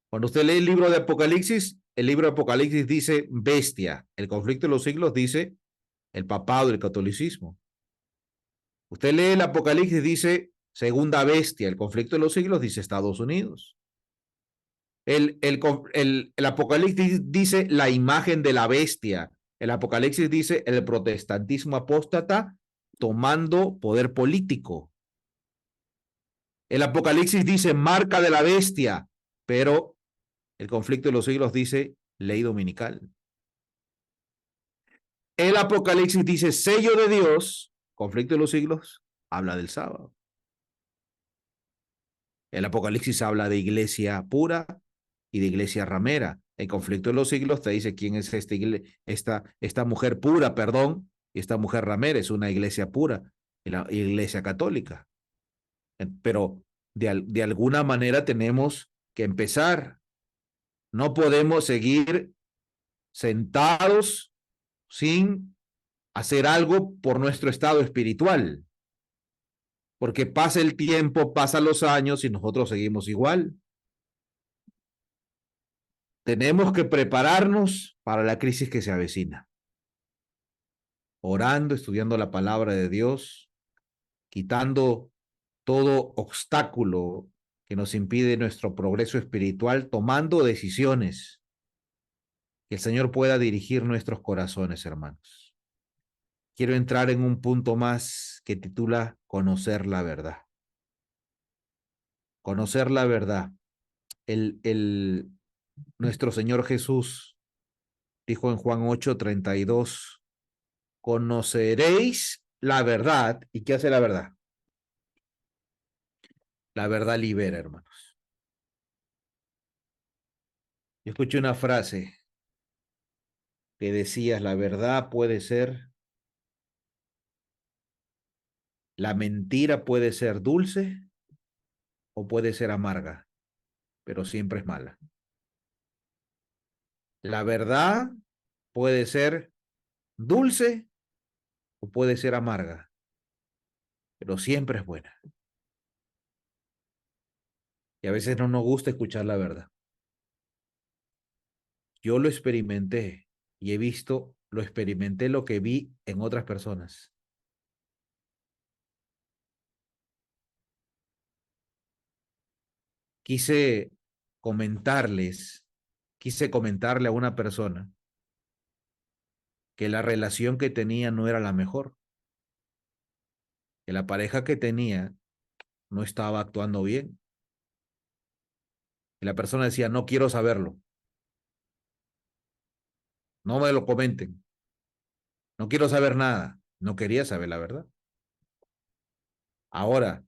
Cuando usted lee el libro de Apocalipsis, el libro de Apocalipsis dice bestia. El conflicto de los siglos dice el papado, el catolicismo. Usted lee el Apocalipsis, dice segunda bestia. El conflicto de los siglos dice Estados Unidos. El Apocalipsis dice la imagen de la bestia. El Apocalipsis dice el protestantismo apóstata tomando poder político. El Apocalipsis dice marca de la bestia, pero el conflicto de los siglos dice ley dominical. El Apocalipsis dice sello de Dios, conflicto de los siglos, habla del sábado. El Apocalipsis habla de iglesia pura y de iglesia ramera. El conflicto de los siglos te dice quién es esta mujer pura, perdón, y esta mujer ramera es una iglesia pura, la iglesia católica. Pero de alguna manera tenemos que empezar. No podemos seguir sentados sin hacer algo por nuestro estado espiritual. Porque pasa el tiempo, pasan los años y nosotros seguimos igual. Tenemos que prepararnos para la crisis que se avecina. Orando, estudiando la palabra de Dios, quitando todo obstáculo que nos impide nuestro progreso espiritual, tomando decisiones. Que el Señor pueda dirigir nuestros corazones, hermanos. Quiero entrar en un punto más que titula Conocer la verdad. Conocer la verdad. Nuestro Señor Jesús dijo en Juan 8:32, conoceréis la verdad. ¿Y qué hace la verdad? La verdad libera, hermanos. Yo escuché una frase que decía, la verdad puede ser, la mentira puede ser dulce o puede ser amarga, pero siempre es mala. La verdad puede ser dulce o puede ser amarga, pero siempre es buena. Y a veces no nos gusta escuchar la verdad. Yo lo experimenté y he visto, lo experimenté lo que vi en otras personas. Quise comentarle a una persona que la relación que tenía no era la mejor, que la pareja que tenía no estaba actuando bien. Y la persona decía, no quiero saberlo, no me lo comenten, no quiero saber nada. No quería saber la verdad. Ahora,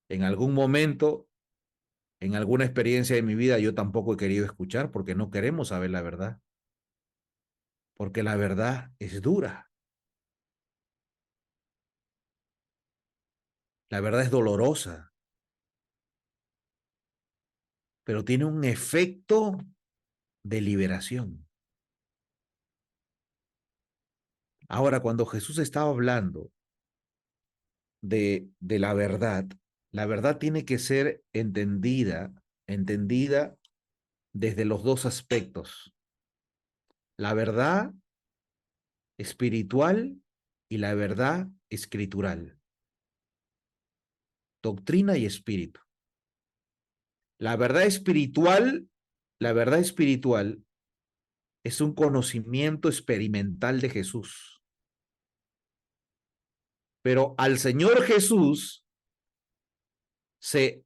en algún momento, en alguna experiencia de mi vida, yo tampoco he querido escuchar porque no queremos saber la verdad. Porque la verdad es dura. La verdad es dolorosa, pero tiene un efecto de liberación. Ahora, cuando Jesús estaba hablando de la verdad tiene que ser entendida desde los dos aspectos, la verdad espiritual y la verdad escritural, doctrina y espíritu. La verdad espiritual, la verdad espiritual es un conocimiento experimental de Jesús. Pero al Señor Jesús se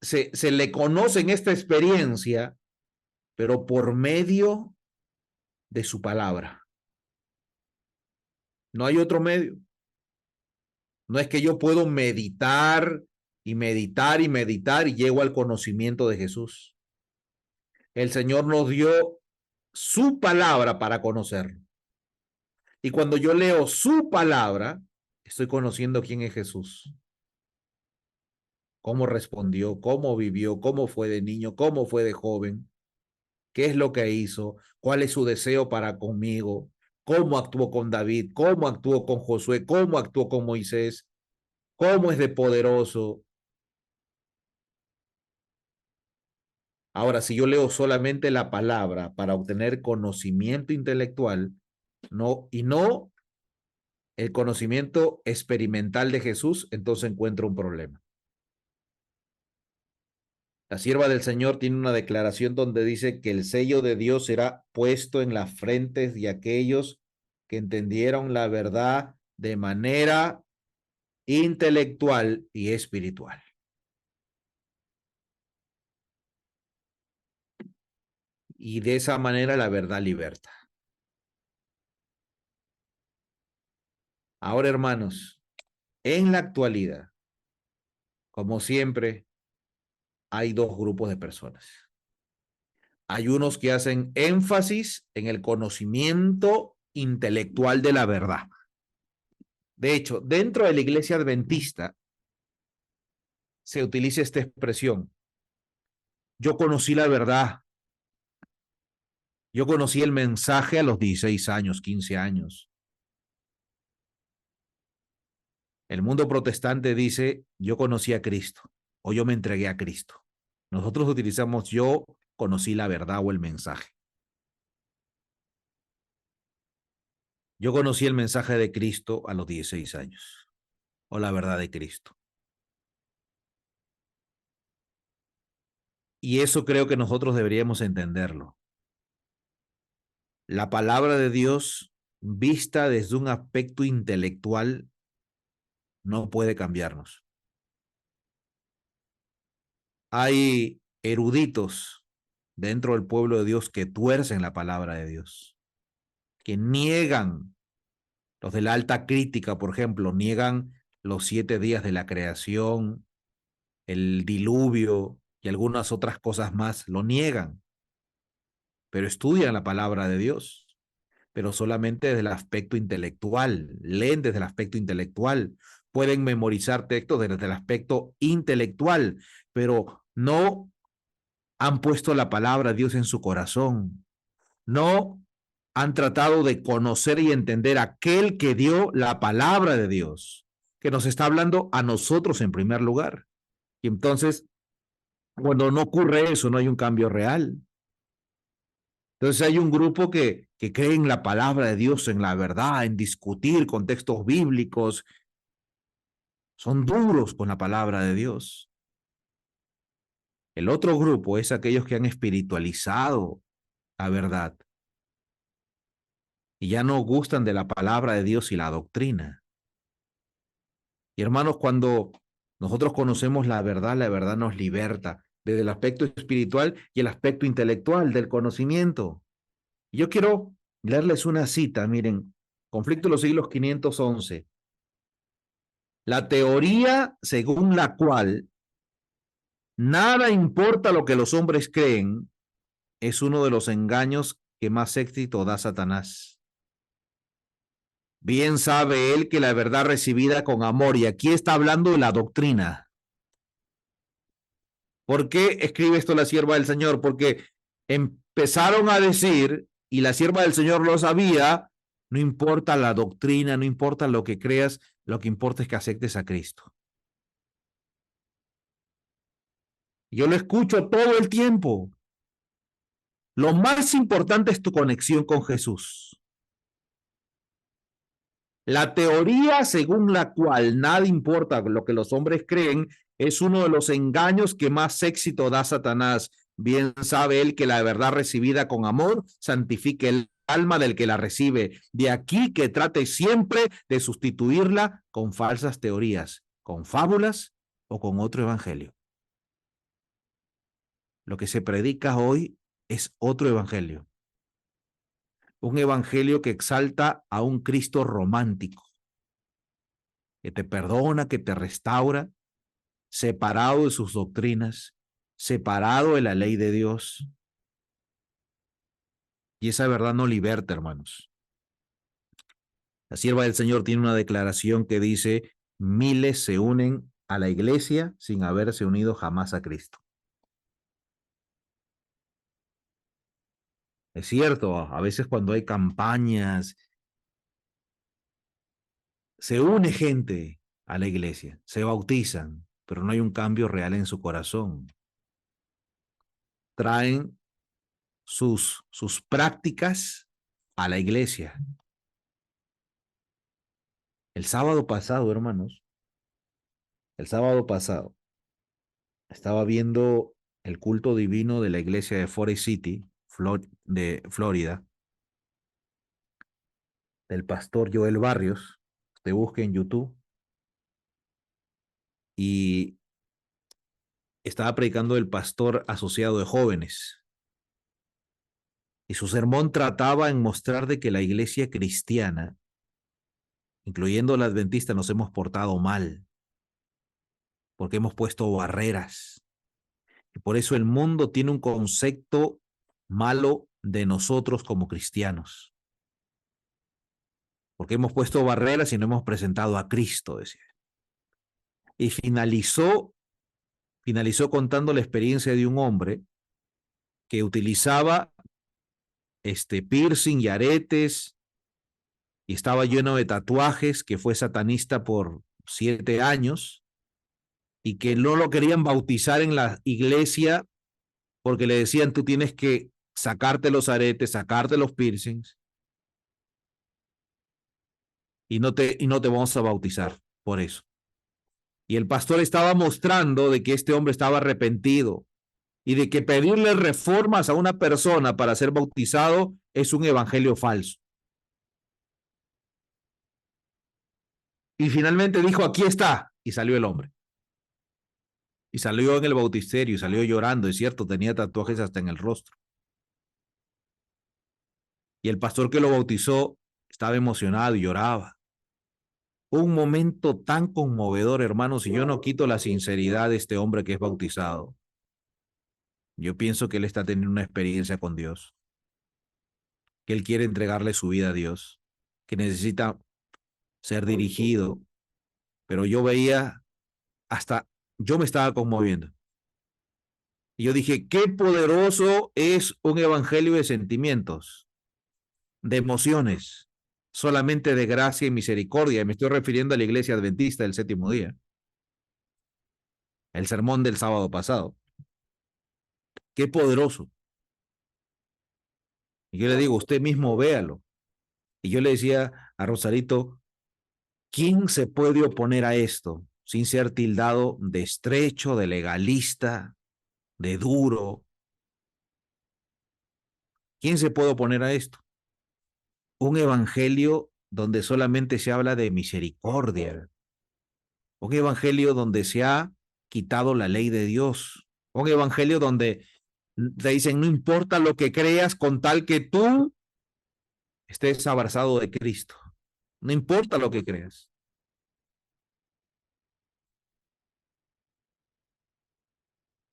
le conoce en esta experiencia, pero por medio de su palabra. No hay otro medio. No es que yo puedo meditar y meditar y meditar y llego al conocimiento de Jesús. El Señor nos dio su palabra para conocerlo. Y cuando yo leo su palabra, estoy conociendo quién es Jesús. Cómo respondió, cómo vivió, cómo fue de niño, cómo fue de joven, qué es lo que hizo, cuál es su deseo para conmigo, cómo actuó con David, cómo actuó con Josué, cómo actuó con Moisés, cómo es de poderoso. Ahora, si yo leo solamente la palabra para obtener conocimiento intelectual, no el conocimiento experimental de Jesús, entonces encuentro un problema. La sierva del Señor tiene una declaración donde dice que el sello de Dios será puesto en las frentes de aquellos que entendieron la verdad de manera intelectual y espiritual. Y de esa manera la verdad liberta. Ahora, hermanos, en la actualidad, como siempre, hay dos grupos de personas. Hay unos que hacen énfasis en el conocimiento intelectual de la verdad. De hecho, dentro de la iglesia adventista se utiliza esta expresión. Yo conocí la verdad. Yo conocí el mensaje a los 16 años, 15 años. El mundo protestante dice, yo conocí a Cristo o yo me entregué a Cristo. Nosotros utilizamos yo conocí la verdad o el mensaje. Yo conocí el mensaje de Cristo a los 16 años o la verdad de Cristo. Y eso creo que nosotros deberíamos entenderlo. La palabra de Dios, vista desde un aspecto intelectual, no puede cambiarnos. Hay eruditos dentro del pueblo de Dios que tuercen la palabra de Dios, que niegan, los de la alta crítica, por ejemplo, niegan los 7 días de la creación, el diluvio y algunas otras cosas más, lo niegan, pero estudian la palabra de Dios, pero solamente desde el aspecto intelectual, leen desde el aspecto intelectual, pueden memorizar textos desde el aspecto intelectual, pero no han puesto la palabra de Dios en su corazón, no han tratado de conocer y entender a aquel que dio la palabra de Dios, que nos está hablando a nosotros en primer lugar. Y entonces, cuando no ocurre eso, no hay un cambio real. Entonces hay un grupo que cree en la palabra de Dios, en la verdad, en discutir con textos bíblicos. Son duros con la palabra de Dios. El otro grupo es aquellos que han espiritualizado la verdad y ya no gustan de la palabra de Dios y la doctrina. Y hermanos, cuando Nosotros conocemos la verdad nos liberta, desde el aspecto espiritual y el aspecto intelectual del conocimiento. Yo quiero leerles una cita, miren, Conflicto de los siglos 511. La teoría según la cual nada importa lo que los hombres creen es uno de los engaños que más éxito da Satanás. Bien sabe él que la verdad recibida con amor, y aquí está hablando de la doctrina. ¿Por qué escribe esto la sierva del Señor? Porque empezaron a decir, y la sierva del Señor lo sabía, no importa la doctrina, no importa lo que creas, lo que importa es que aceptes a Cristo. Yo lo escucho todo el tiempo. Lo más importante es tu conexión con Jesús. La teoría según la cual nada importa lo que los hombres creen es uno de los engaños que más éxito da Satanás. Bien sabe él que la verdad recibida con amor santifica el alma del que la recibe. De aquí que trate siempre de sustituirla con falsas teorías, con fábulas o con otro evangelio. Lo que se predica hoy es otro evangelio. Un evangelio que exalta a un Cristo romántico, que te perdona, que te restaura, separado de sus doctrinas, separado de la ley de Dios. Y esa verdad no liberta, hermanos. La sierva del Señor tiene una declaración que dice: miles se unen a la iglesia sin haberse unido jamás a Cristo. Es cierto, a veces cuando hay campañas, se une gente a la iglesia, se bautizan, pero no hay un cambio real en su corazón. Traen sus prácticas a la iglesia. El sábado pasado, hermanos, el sábado pasado, estaba viendo el culto divino de la iglesia de Forest City, de Florida, del pastor Joel Barrios. Te busque en YouTube. Y estaba predicando el pastor asociado de jóvenes. Y su sermón trataba en mostrar de que la iglesia cristiana, incluyendo la adventista, nos hemos portado mal, porque hemos puesto barreras. Y por eso el mundo tiene un concepto malo de nosotros como cristianos. Porque hemos puesto barreras y no hemos presentado a Cristo, decía. Y finalizó contando la experiencia de un hombre que utilizaba piercing y aretes, y estaba lleno de tatuajes, que fue satanista por 7 años, y que no lo querían bautizar en la iglesia porque le decían: tú tienes que sacarte los aretes, sacarte los piercings, y no te vamos a bautizar por eso. Y el pastor estaba mostrando de que este hombre estaba arrepentido y de que pedirle reformas a una persona para ser bautizado es un evangelio falso. Y finalmente dijo: aquí está, y salió el hombre. Y salió en el bautisterio, y salió llorando, es cierto, tenía tatuajes hasta en el rostro. Y el pastor que lo bautizó estaba emocionado y lloraba. Un momento tan conmovedor, hermanos, y yo no quito la sinceridad de este hombre que es bautizado. Yo pienso que él está teniendo una experiencia con Dios, que él quiere entregarle su vida a Dios, que necesita ser dirigido, pero yo veía, hasta yo me estaba conmoviendo. Y yo dije: qué poderoso es un evangelio de sentimientos, de emociones, solamente de gracia y misericordia. Y me estoy refiriendo a la iglesia adventista del séptimo día. El sermón del sábado pasado. Qué poderoso. Y yo le digo: usted mismo véalo. Y yo le decía a Rosarito: ¿quién se puede oponer a esto sin ser tildado de estrecho, de legalista, de duro? ¿Quién se puede oponer a esto? Un evangelio donde solamente se habla de misericordia, Un evangelio donde se ha quitado la ley de Dios. Un evangelio donde te dicen, no importa lo que creas con tal que tú estés abrazado de Cristo. No importa lo que creas.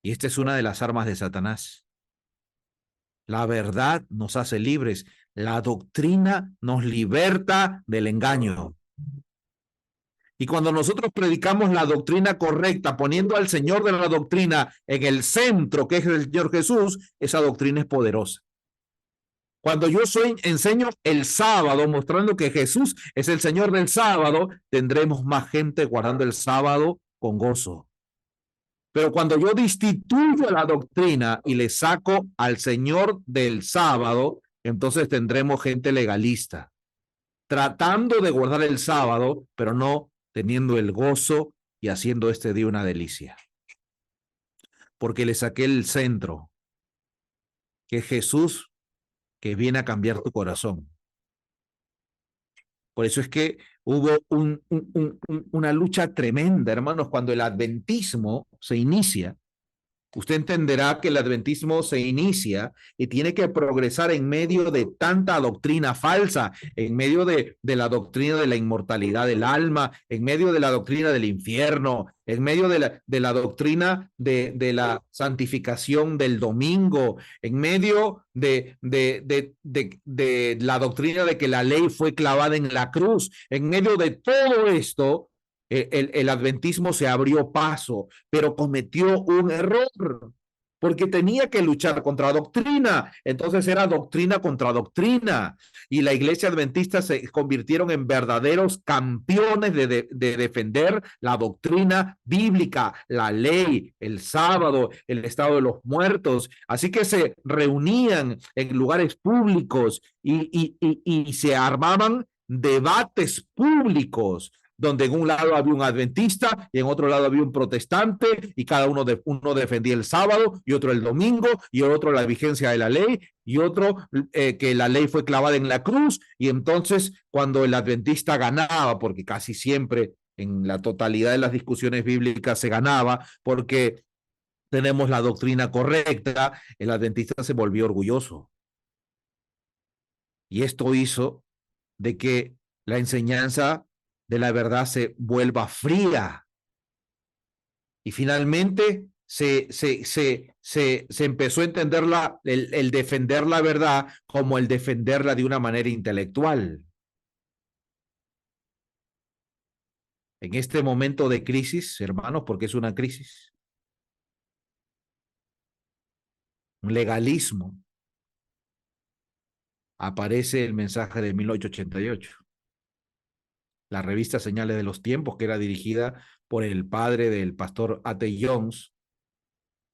Y esta es una de las armas de Satanás. La verdad nos hace libres. La doctrina nos liberta del engaño. Y cuando nosotros predicamos la doctrina correcta, poniendo al Señor de la doctrina en el centro, que es el Señor Jesús, esa doctrina es poderosa. Cuando yo enseño el sábado, mostrando que Jesús es el Señor del sábado, tendremos más gente guardando el sábado con gozo. Pero cuando yo destituyo la doctrina y le saco al Señor del sábado, entonces tendremos gente legalista, tratando de guardar el sábado, pero no teniendo el gozo y haciendo este día una delicia. Porque le saqué el centro, que es Jesús, que viene a cambiar tu corazón. Por eso es que hubo una lucha tremenda, hermanos, cuando el adventismo se inicia. Usted entenderá que el adventismo se inicia y tiene que progresar en medio de tanta doctrina falsa, en medio de la doctrina de la inmortalidad del alma, en medio de la doctrina del infierno, en medio de la doctrina de la santificación del domingo, en medio de la doctrina de que la ley fue clavada en la cruz. En medio de todo esto, el adventismo se abrió paso, pero cometió un error, porque tenía que luchar contra doctrina. Entonces era doctrina contra doctrina. Y la iglesia adventista se convirtieron en verdaderos campeones de defender la doctrina bíblica, la ley, el sábado, el estado de los muertos. Así que se reunían en lugares públicos y se armaban debates públicos, donde en un lado había un adventista y en otro lado había un protestante, y cada uno defendía el sábado y otro el domingo y otro la vigencia de la ley y otro que la ley fue clavada en la cruz. Y entonces cuando el adventista ganaba, porque casi siempre en la totalidad de las discusiones bíblicas se ganaba porque tenemos la doctrina correcta, el adventista se volvió orgulloso. Y esto hizo de que la enseñanza de la verdad se vuelva fría. Y finalmente se empezó a entender el defender la verdad como el defenderla de una manera intelectual. En este momento de crisis, hermanos, porque es una crisis, un legalismo, aparece el mensaje de 1888. La revista Señales de los Tiempos, que era dirigida por el padre del pastor A.T. Jones,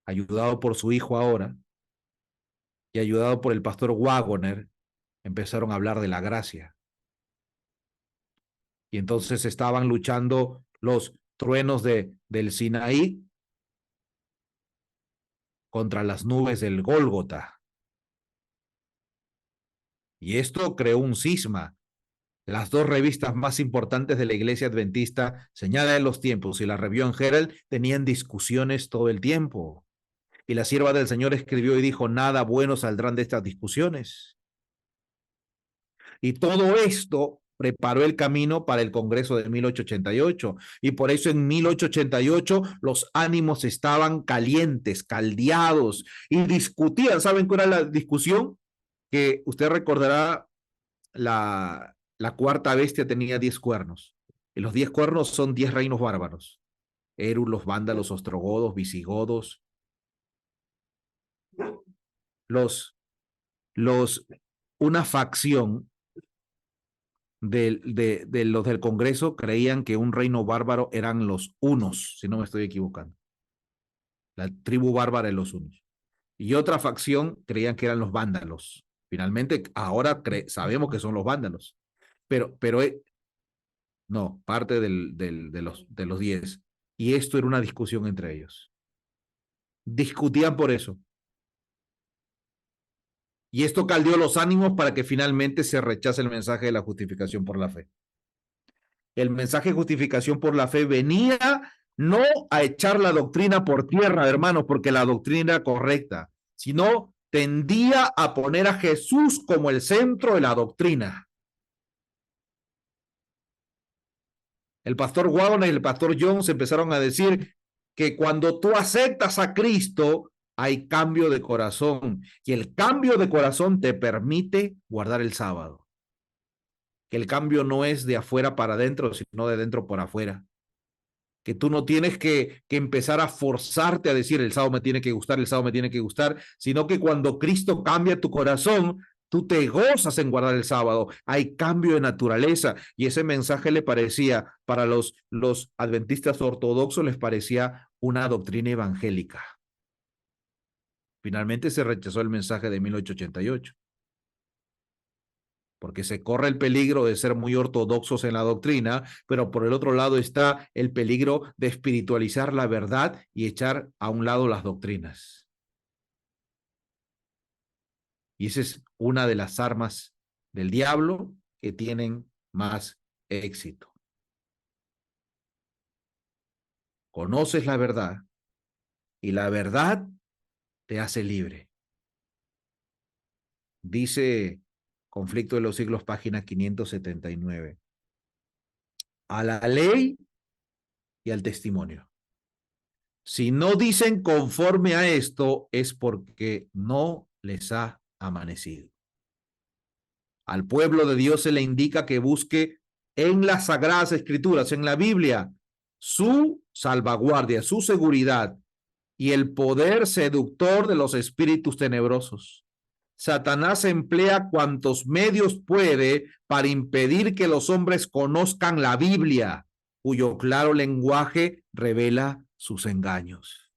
ayudado por su hijo ahora, y ayudado por el pastor Waggoner, empezaron a hablar de la gracia. Y entonces estaban luchando los truenos del Sinaí contra las nubes del Gólgota. Y esto creó un cisma. Las dos revistas más importantes de la iglesia adventista, Señales de los Tiempos y la Review and Herald, tenían discusiones todo el tiempo. Y la sierva del Señor escribió y dijo, nada bueno saldrán de estas discusiones. Y todo esto preparó el camino para el Congreso de 1888. Y por eso en 1888 los ánimos estaban calientes, caldeados, y discutían. ¿Saben cuál era la discusión? Que usted recordará, la cuarta bestia tenía 10 cuernos. Y los 10 cuernos son 10 reinos bárbaros. Érus, los vándalos, ostrogodos, visigodos. Una facción de los del Congreso creían que un reino bárbaro eran los hunos, si no me estoy equivocando. La tribu bárbara de los hunos. Y otra facción creían que eran los vándalos. Finalmente, ahora sabemos que son los vándalos. Pero no, parte de los 10. Y esto era una discusión entre ellos. Discutían por eso. Y esto caldeó los ánimos para que finalmente se rechace el mensaje de la justificación por la fe. El mensaje de justificación por la fe venía no a echar la doctrina por tierra, hermanos, porque la doctrina era correcta, sino tendía a poner a Jesús como el centro de la doctrina. El pastor Wagner y el pastor Jones empezaron a decir que cuando tú aceptas a Cristo, hay cambio de corazón, y el cambio de corazón te permite guardar el sábado. Que el cambio no es de afuera para adentro, sino de dentro por afuera. Que tú no tienes que empezar a forzarte a decir el sábado me tiene que gustar, el sábado me tiene que gustar, sino que cuando Cristo cambia tu corazón, tú te gozas en guardar el sábado. Hay cambio de naturaleza, y ese mensaje le parecía, para los adventistas ortodoxos, les parecía una doctrina evangélica. Finalmente se rechazó el mensaje de 1888. Porque se corre el peligro de ser muy ortodoxos en la doctrina, pero por el otro lado está el peligro de espiritualizar la verdad y echar a un lado las doctrinas. Y esa es una de las armas del diablo que tienen más éxito. Conoces la verdad y la verdad te hace libre. Dice Conflicto de los Siglos, página 579. A la ley y al testimonio. Si no dicen conforme a esto, es porque no les ha amanecido. Al pueblo de Dios se le indica que busque en las Sagradas Escrituras, en la Biblia, su salvaguardia, su seguridad y el poder seductor de los espíritus tenebrosos. Satanás emplea cuantos medios puede para impedir que los hombres conozcan la Biblia, cuyo claro lenguaje revela sus engaños.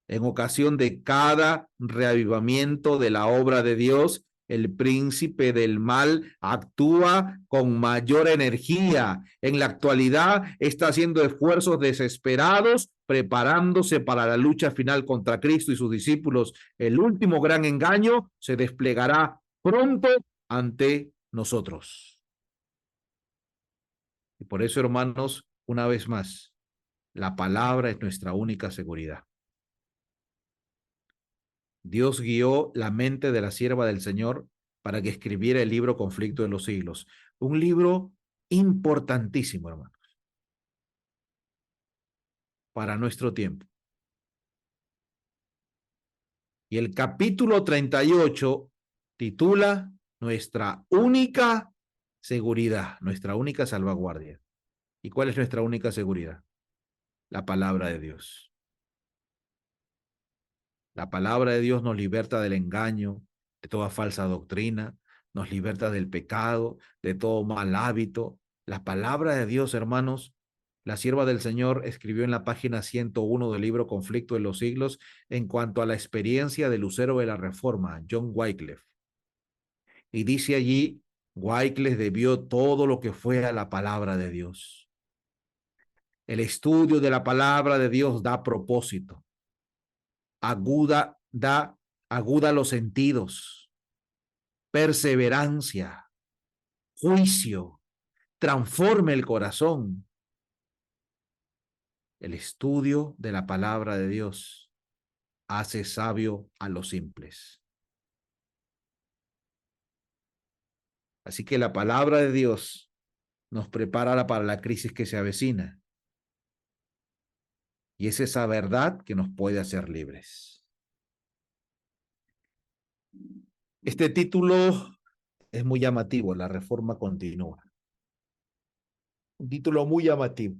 En ocasión de cada reavivamiento de la obra de Dios, el príncipe del mal actúa con mayor energía. En la actualidad está haciendo esfuerzos desesperados, preparándose para la lucha final contra Cristo y sus discípulos. El último gran engaño se desplegará pronto ante nosotros. Y por eso, hermanos, una vez más, la palabra es nuestra única seguridad. Dios guió la mente de la sierva del Señor para que escribiera el libro Conflicto de los Siglos. Un libro importantísimo, hermanos, para nuestro tiempo. Y el capítulo 38 titula Nuestra única seguridad, nuestra única salvaguardia. ¿Y cuál es nuestra única seguridad? La palabra de Dios. La palabra de Dios nos liberta del engaño, de toda falsa doctrina, nos liberta del pecado, de todo mal hábito. La palabra de Dios, hermanos, la sierva del Señor escribió en la página 101 del libro Conflicto de los Siglos en cuanto a la experiencia del lucero de la Reforma, John Wycliffe. Y dice allí, Wycliffe debió todo lo que fue a la palabra de Dios. El estudio de la palabra de Dios da propósito. Aguda los sentidos, perseverancia, juicio, transforme el corazón. El estudio de la palabra de Dios hace sabio a los simples. Así que la palabra de Dios nos prepara para la crisis que se avecina. Y es esa verdad que nos puede hacer libres. Este título es muy llamativo, La Reforma Continúa. Un título muy llamativo.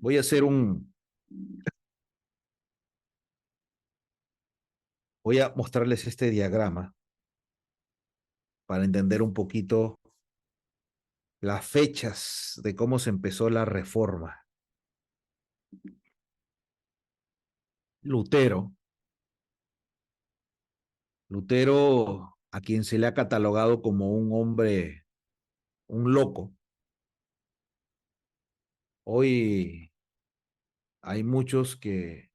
Voy a hacer voy a mostrarles este diagrama para entender un poquito las fechas de cómo se empezó la reforma. Lutero, a quien se le ha catalogado como un hombre, un loco. Hoy hay muchos que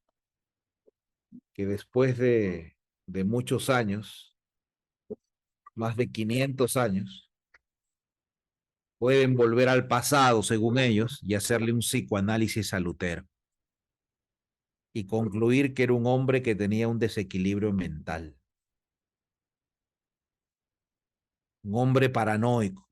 después de de muchos años, más de 500 años, pueden volver al pasado, según ellos, y hacerle un psicoanálisis a Lutero y concluir que era un hombre que tenía un desequilibrio mental, un hombre paranoico,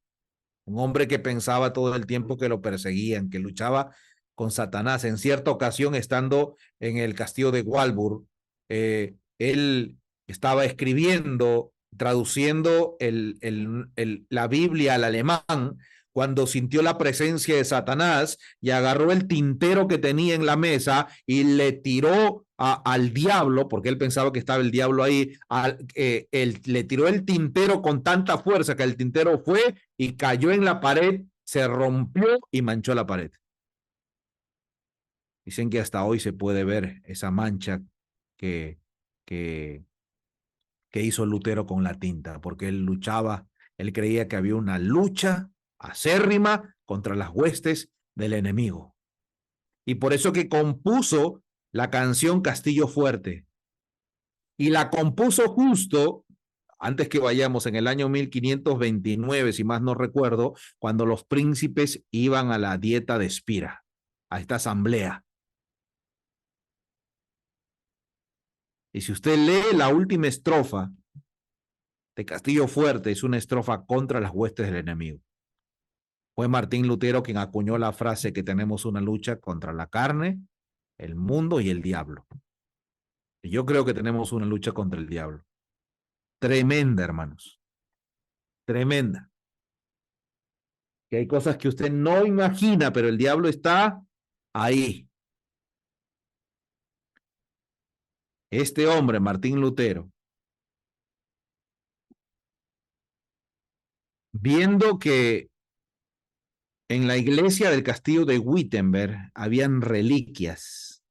un hombre que pensaba todo el tiempo que lo perseguían, que luchaba con Satanás. En cierta ocasión, estando en el castillo de Walburg, él estaba escribiendo, traduciendo la Biblia al alemán, cuando sintió la presencia de Satanás y agarró el tintero que tenía en la mesa y le tiró al diablo, porque él pensaba que estaba el diablo ahí, le tiró el tintero con tanta fuerza que el tintero fue y cayó en la pared, se rompió y manchó la pared. Dicen que hasta hoy se puede ver esa mancha que, que, que hizo Lutero con la tinta, porque él luchaba, él creía que había una lucha acérrima contra las huestes del enemigo. Y por eso que compuso la canción Castillo Fuerte. Y la compuso justo, antes que vayamos, en el año 1529, si más no recuerdo, cuando los príncipes iban a la dieta de Espira, a esta asamblea. Y si usted lee la última estrofa de Castillo Fuerte, es una estrofa contra las huestes del enemigo. Fue Martín Lutero quien acuñó la frase que tenemos una lucha contra la carne, el mundo y el diablo. Y yo creo que tenemos una lucha contra el diablo. Tremenda, hermanos. Tremenda. Que hay cosas que usted no imagina, pero el diablo está ahí. Este hombre, Martín Lutero, viendo que en la iglesia del castillo de Wittenberg habían reliquias.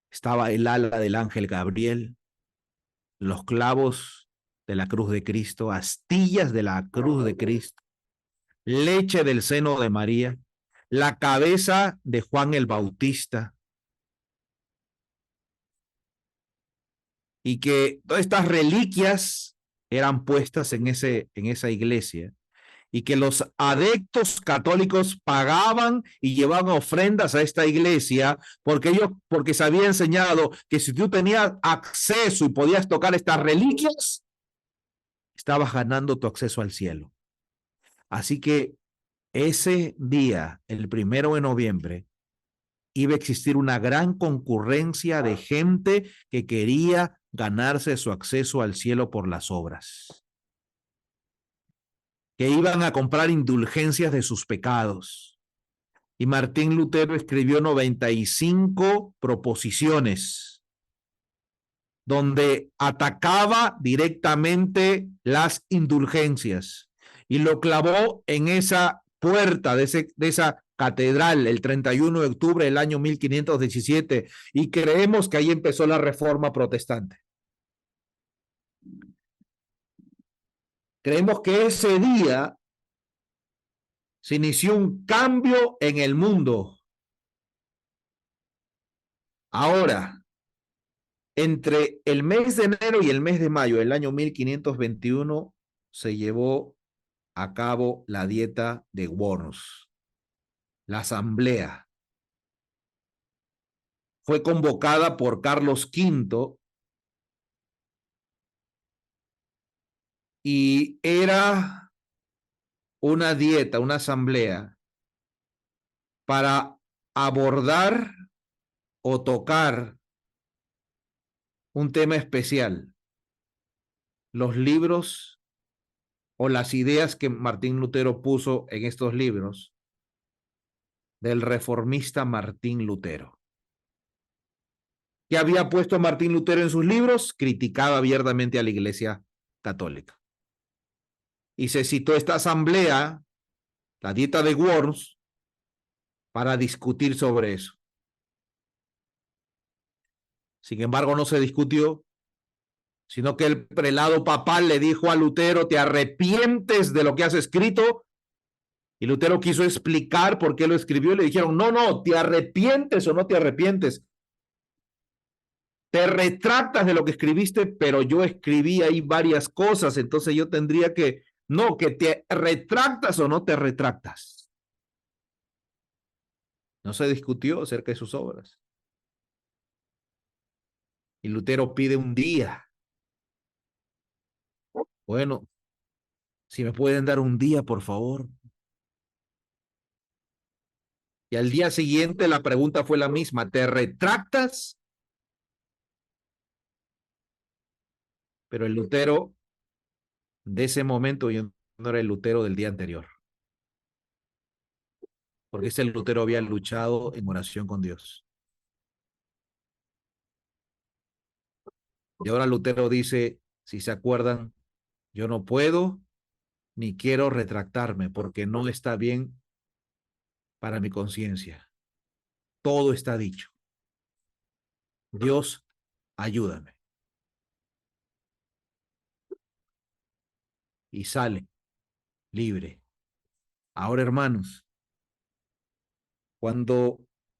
Estaba el ala del ángel Gabriel, los clavos de la cruz de Cristo, astillas de la cruz de Cristo, leche del seno de María, la cabeza de Juan el Bautista, y que todas estas reliquias eran puestas en esa iglesia, y que los adeptos católicos pagaban y llevaban ofrendas a esta iglesia porque se había enseñado que si tú tenías acceso y podías tocar estas reliquias, estabas ganando tu acceso al cielo. Así que ese día, el 1 de noviembre, iba a existir una gran concurrencia de gente que quería ganarse su acceso al cielo por las obras, que iban a comprar indulgencias de sus pecados. Y Martín Lutero escribió 95 proposiciones donde atacaba directamente las indulgencias y lo clavó en esa puerta de esa catedral el 31 de octubre del año 1517, y creemos que ahí empezó la Reforma Protestante. Creemos que ese día se inició un cambio en el mundo. Ahora, entre el mes de enero y el mes de mayo del año 1521 se llevó a cabo la dieta de Worms. La asamblea fue convocada por Carlos V y era una dieta, una asamblea para abordar o tocar un tema especial: los libros o las ideas que Martín Lutero puso en estos libros del reformista Martín Lutero. ¿Qué había puesto Martín Lutero en sus libros? Criticaba abiertamente a la Iglesia Católica. Y se citó esta asamblea, la dieta de Worms, para discutir sobre eso. Sin embargo, no se discutió, sino que el prelado papal le dijo a Lutero: ¿te arrepientes de lo que has escrito? Y Lutero quiso explicar por qué lo escribió y le dijeron: no, ¿te arrepientes o no te arrepientes? te retractas de lo que escribiste, pero yo escribí ahí varias cosas, entonces yo tendría que, no, que te retractas o no te retractas. No se discutió acerca de sus obras. Y Lutero pide un día. Bueno, si me pueden dar un día, por favor. Y al día siguiente la pregunta fue la misma, ¿te retractas? Pero el Lutero de ese momento yo no era el Lutero del día anterior. Porque ese Lutero había luchado en oración con Dios. Y ahora Lutero dice, si se acuerdan, yo no puedo ni quiero retractarme porque no está bien para mi conciencia. Todo está dicho. Dios, ayúdame. Y sale libre. Ahora, hermanos, cuando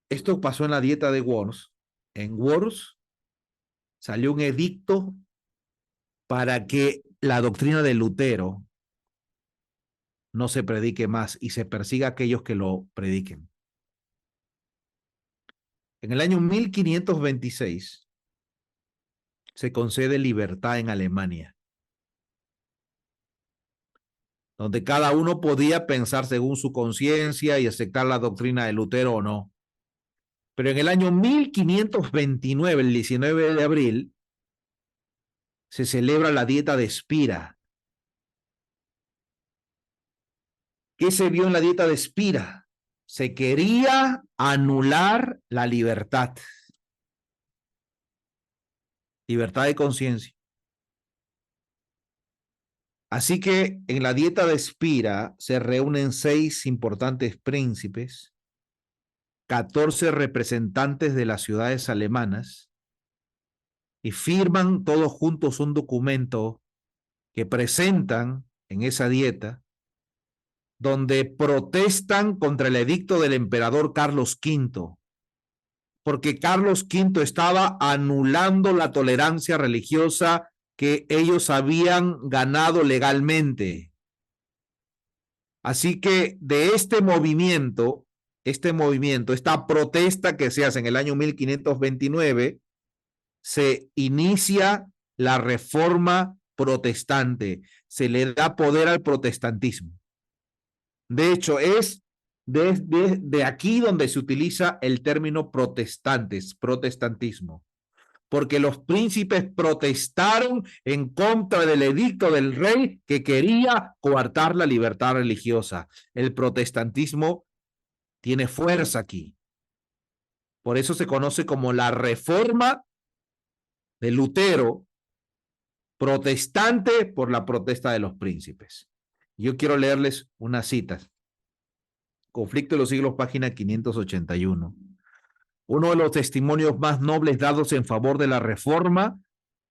esto pasó en la dieta de Worms, en Worms salió un edicto para que la doctrina de Lutero no se predique más y se persiga a aquellos que lo prediquen. En el año 1526 se concede libertad en Alemania, donde cada uno podía pensar según su conciencia y aceptar la doctrina de Lutero o no. Pero en el año 1529, el 19 de abril, se celebra la dieta de Spira. ¿Qué se vio en la dieta de Spira? Se quería anular la libertad. Libertad de conciencia. Así que en la dieta de Spira se reúnen 6 importantes príncipes, 14 representantes de las ciudades alemanas y firman todos juntos un documento que presentan en esa dieta donde protestan contra el edicto del emperador Carlos V, porque Carlos V estaba anulando la tolerancia religiosa que ellos habían ganado legalmente. Así que de esta protesta que se hace en el año 1529, se inicia la reforma protestante, se le da poder al protestantismo. De hecho, es de aquí donde se utiliza el término protestantismo, porque los príncipes protestaron en contra del edicto del rey que quería coartar la libertad religiosa. El protestantismo tiene fuerza aquí. Por eso se conoce como la reforma de Lutero, protestante por la protesta de los príncipes. Yo quiero leerles unas citas. Conflicto de los Siglos, página 581. Uno de los testimonios más nobles dados en favor de la reforma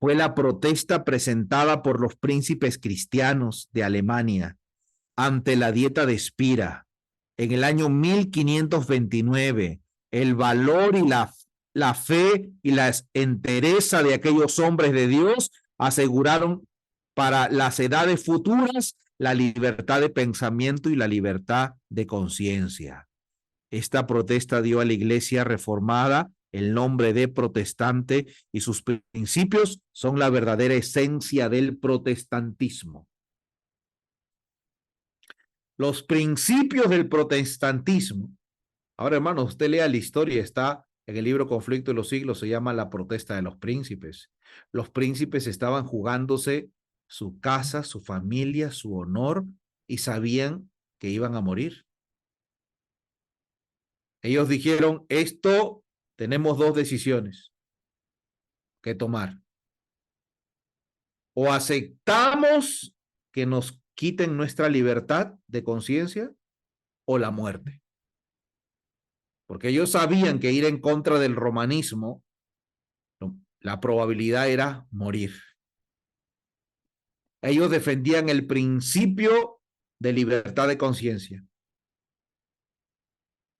fue la protesta presentada por los príncipes cristianos de Alemania ante la dieta de Spira en el año 1529. El valor y la fe y la entereza de aquellos hombres de Dios aseguraron para las edades futuras la libertad de pensamiento y la libertad de conciencia. Esta protesta dio a la Iglesia reformada el nombre de protestante y sus principios son la verdadera esencia del protestantismo. Los principios del protestantismo. Ahora, hermano, usted lea la historia, está en el libro Conflicto de los Siglos, se llama La protesta de los príncipes. Los príncipes estaban jugándose su casa, su familia, su honor y sabían que iban a morir. Ellos dijeron, esto tenemos 2 decisiones que tomar. O aceptamos que nos quiten nuestra libertad de conciencia o la muerte. Porque ellos sabían que ir en contra del romanismo, la probabilidad era morir. Ellos defendían el principio de libertad de conciencia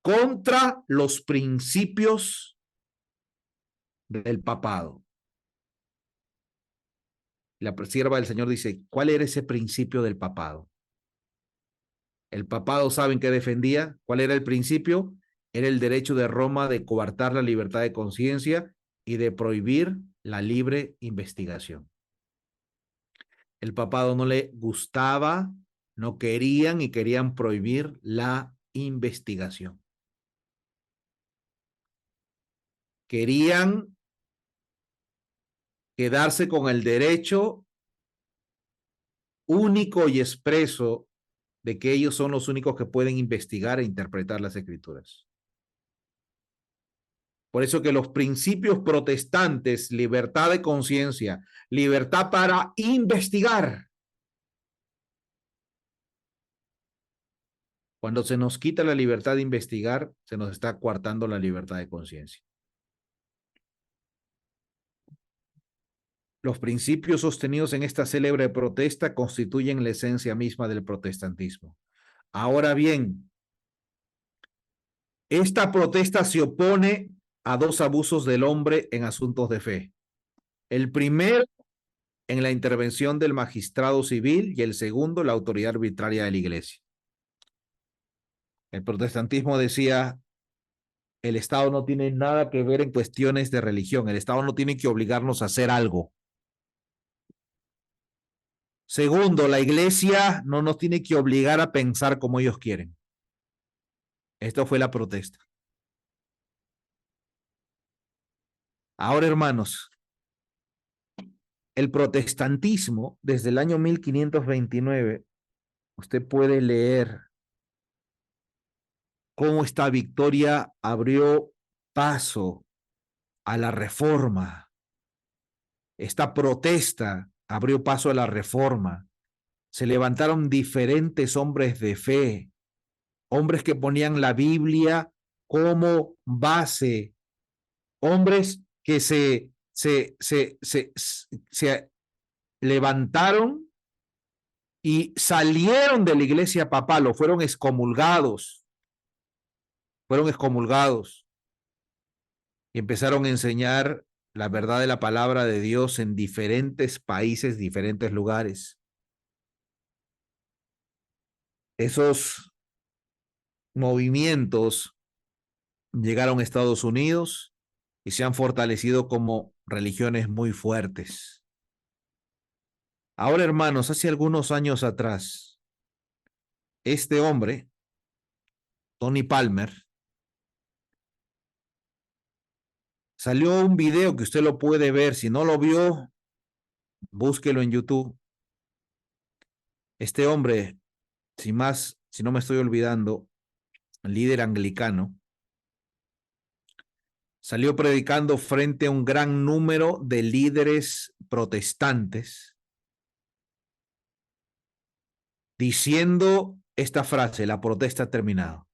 contra los principios del papado. La sierva del Señor dice, ¿cuál era ese principio del papado? El papado, ¿saben qué defendía? ¿Cuál era el principio? Era el derecho de Roma de coartar la libertad de conciencia y de prohibir la libre investigación. El papado no le gustaba, no querían y querían prohibir la investigación. Querían quedarse con el derecho único y expreso de que ellos son los únicos que pueden investigar e interpretar las escrituras. Por eso que los principios protestantes, libertad de conciencia, libertad para investigar, cuando se nos quita la libertad de investigar, se nos está coartando la libertad de conciencia. Los principios sostenidos en esta célebre protesta constituyen la esencia misma del protestantismo. Ahora bien, esta protesta se opone a dos abusos del hombre en asuntos de fe. El primero, en la intervención del magistrado civil, y el segundo, la autoridad arbitraria de la iglesia. El protestantismo decía, el Estado no tiene nada que ver en cuestiones de religión, el Estado no tiene que obligarnos a hacer algo. Segundo, la iglesia no nos tiene que obligar a pensar como ellos quieren. Esto fue la protesta. Ahora, hermanos, el protestantismo, desde el año 1529, usted puede leer cómo esta victoria abrió paso a la reforma. Esta protesta abrió paso a la reforma. Se levantaron diferentes hombres de fe, hombres que ponían la Biblia como base, hombres que se levantaron y salieron de la iglesia papal o fueron excomulgados y empezaron a enseñar la verdad de la palabra de Dios en diferentes países, diferentes lugares. Esos movimientos llegaron a Estados Unidos y se han fortalecido como religiones muy fuertes. Ahora, hermanos, hace algunos años atrás, este hombre, Tony Palmer, salió un video que usted lo puede ver. Si no lo vio, búsquelo en YouTube. Este hombre, si no me estoy olvidando, líder anglicano, salió predicando frente a un gran número de líderes protestantes, diciendo esta frase: la protesta ha terminado.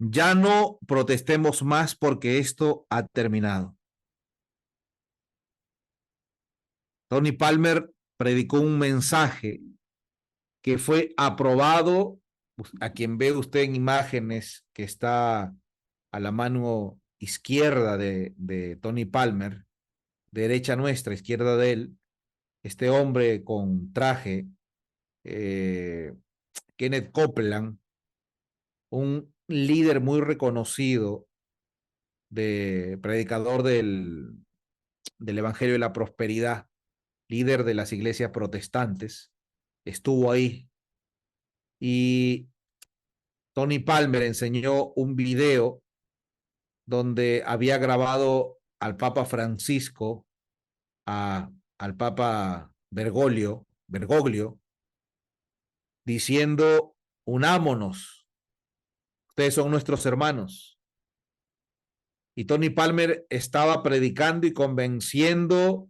Ya no protestemos más porque esto ha terminado. Tony Palmer predicó un mensaje que fue aprobado, a quien ve usted en imágenes, que está a la mano izquierda de Tony Palmer, derecha nuestra, izquierda de él, este hombre con traje, Kenneth Copeland, un líder muy reconocido, predicador del Evangelio de la Prosperidad, líder de las iglesias protestantes, estuvo ahí. Y Tony Palmer enseñó un video donde había grabado al Papa Francisco, al Papa Bergoglio, diciendo: unámonos, ustedes son nuestros hermanos. Y Tony Palmer estaba predicando y convenciendo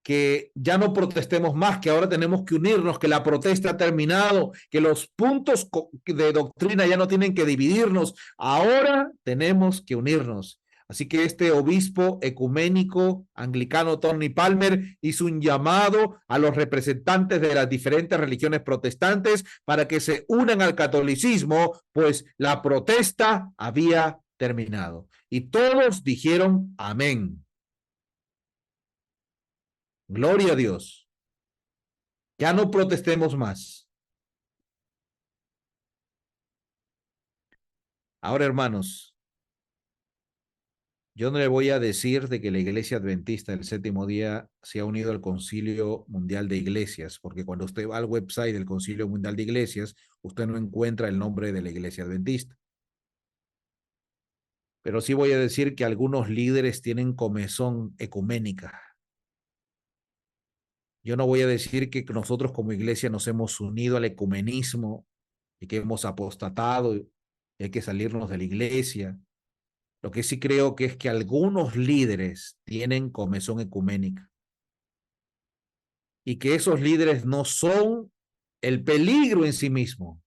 que ya no protestemos más, que ahora tenemos que unirnos, que la protesta ha terminado, que los puntos de doctrina ya no tienen que dividirnos, ahora tenemos que unirnos. Así que este obispo ecuménico anglicano Tony Palmer hizo un llamado a los representantes de las diferentes religiones protestantes para que se unan al catolicismo, pues la protesta había terminado. Y todos dijeron amén. Gloria a Dios. Ya no protestemos más. Ahora, hermanos, yo no le voy a decir de que la Iglesia Adventista del Séptimo Día se ha unido al Concilio Mundial de Iglesias, porque cuando usted va al website del Concilio Mundial de Iglesias, usted no encuentra el nombre de la Iglesia Adventista. Pero sí voy a decir que algunos líderes tienen comezón ecuménica. Yo no voy a decir que nosotros como iglesia nos hemos unido al ecumenismo y que hemos apostatado y hay que salirnos de la iglesia. Lo que sí creo que es que algunos líderes tienen comezón ecuménica y que esos líderes no son el peligro en sí mismo,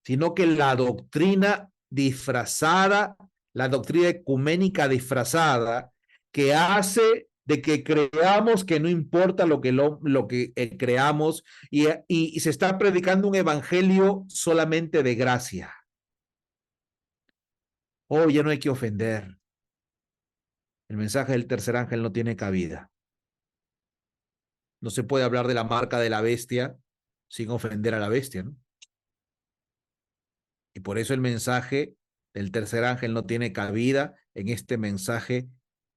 sino que la doctrina disfrazada, la doctrina ecuménica disfrazada, que hace de que creamos que no importa lo que creamos y se está predicando un evangelio solamente de gracia. Oh, ya no hay que ofender. El mensaje del tercer ángel no tiene cabida. No se puede hablar de la marca de la bestia sin ofender a la bestia, ¿no? Y por eso el mensaje del tercer ángel no tiene cabida en este mensaje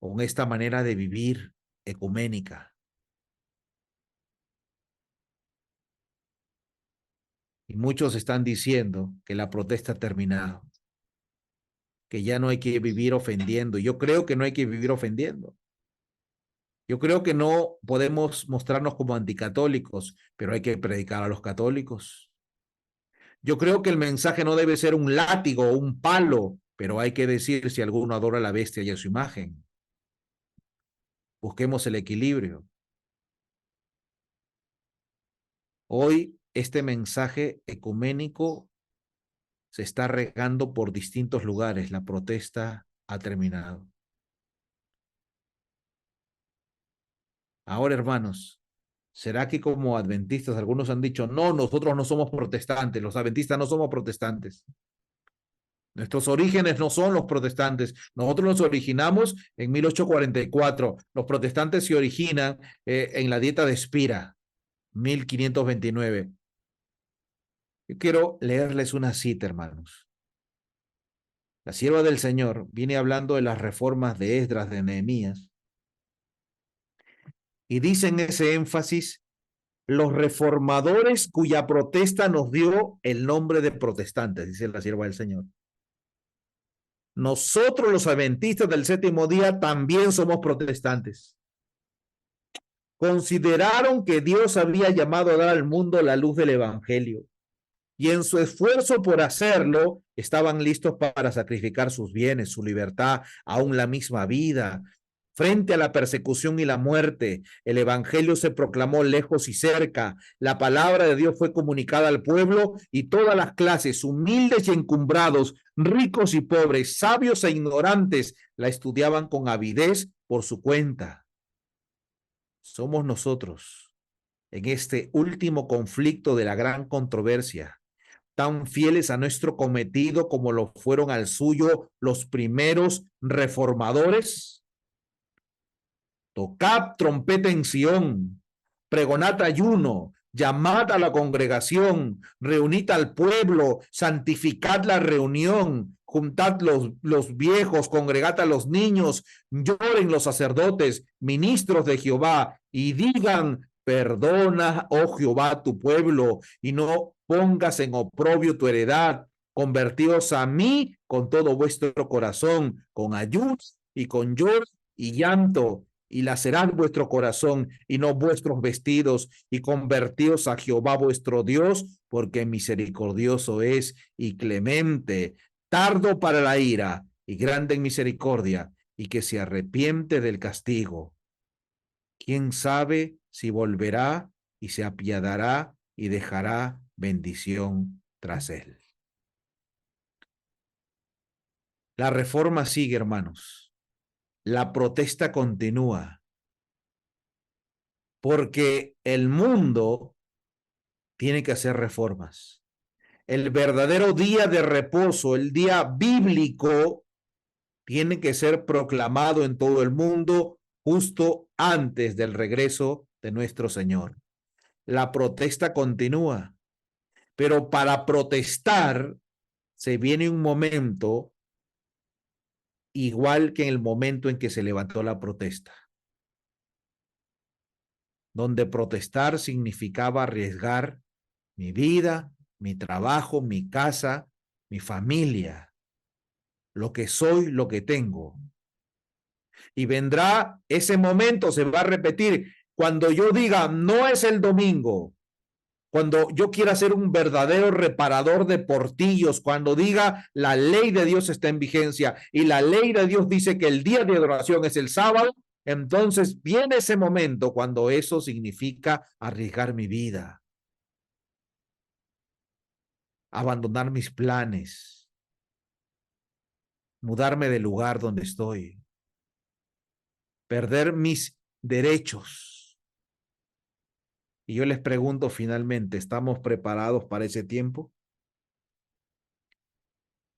o en esta manera de vivir ecuménica. Y muchos están diciendo que la protesta ha terminado, que ya no hay que vivir ofendiendo. Yo creo que no hay que vivir ofendiendo. Yo creo que no podemos mostrarnos como anticatólicos, pero hay que predicar a los católicos. Yo creo que el mensaje no debe ser un látigo o un palo, pero hay que decir si alguno adora a la bestia y a su imagen. Busquemos el equilibrio. Hoy este mensaje ecuménico se está regando por distintos lugares. La protesta ha terminado. Ahora, hermanos, ¿será que como adventistas algunos han dicho, no, nosotros no somos protestantes, los adventistas no somos protestantes? Nuestros orígenes no son los protestantes. Nosotros nos originamos en 1844. Los protestantes se originan en la dieta de Spira, 1529. Yo quiero leerles una cita, hermanos. La sierva del Señor viene hablando de las reformas de Esdras, de Nehemías, y dice en ese énfasis, los reformadores cuya protesta nos dio el nombre de protestantes, dice la sierva del Señor. Nosotros los adventistas del séptimo día también somos protestantes. Consideraron que Dios había llamado a dar al mundo la luz del evangelio y en su esfuerzo por hacerlo estaban listos para sacrificar sus bienes, su libertad, aún la misma vida. Frente a la persecución y la muerte, el evangelio se proclamó lejos y cerca. La palabra de Dios fue comunicada al pueblo y todas las clases, humildes y encumbrados, ricos y pobres, sabios e ignorantes, la estudiaban con avidez por su cuenta. Somos nosotros, en este último conflicto de la gran controversia, tan fieles a nuestro cometido como lo fueron al suyo los primeros reformadores. Tocad trompeta en Sión, pregonad ayuno, llamad a la congregación, reunid al pueblo, santificad la reunión, juntad los viejos, congregad a los niños, lloren los sacerdotes, ministros de Jehová, y digan, perdona, oh Jehová, tu pueblo, y no pongas en oprobio tu heredad. Convertíos a mí con todo vuestro corazón, con ayuno y con lloro y llanto, y lacerad vuestro corazón y no vuestros vestidos, y convertíos a Jehová vuestro Dios, porque misericordioso es y clemente, tardo para la ira y grande en misericordia, y que se arrepiente del castigo. ¿Quién sabe si volverá y se apiadará y dejará bendición tras él? La reforma sigue, hermanos. La protesta continúa, porque el mundo tiene que hacer reformas. El verdadero día de reposo, el día bíblico, tiene que ser proclamado en todo el mundo justo antes del regreso de nuestro Señor. La protesta continúa, pero para protestar se viene un momento igual que en el momento en que se levantó la protesta, donde protestar significaba arriesgar mi vida, mi trabajo, mi casa, mi familia, lo que soy, lo que tengo. Y vendrá ese momento, se va a repetir, cuando yo diga, no es el domingo, cuando yo quiera ser un verdadero reparador de portillos, cuando diga la ley de Dios está en vigencia y la ley de Dios dice que el día de adoración es el sábado, entonces viene ese momento cuando eso significa arriesgar mi vida, abandonar mis planes, mudarme del lugar donde estoy, perder mis derechos. Y yo les pregunto finalmente, ¿estamos preparados para ese tiempo?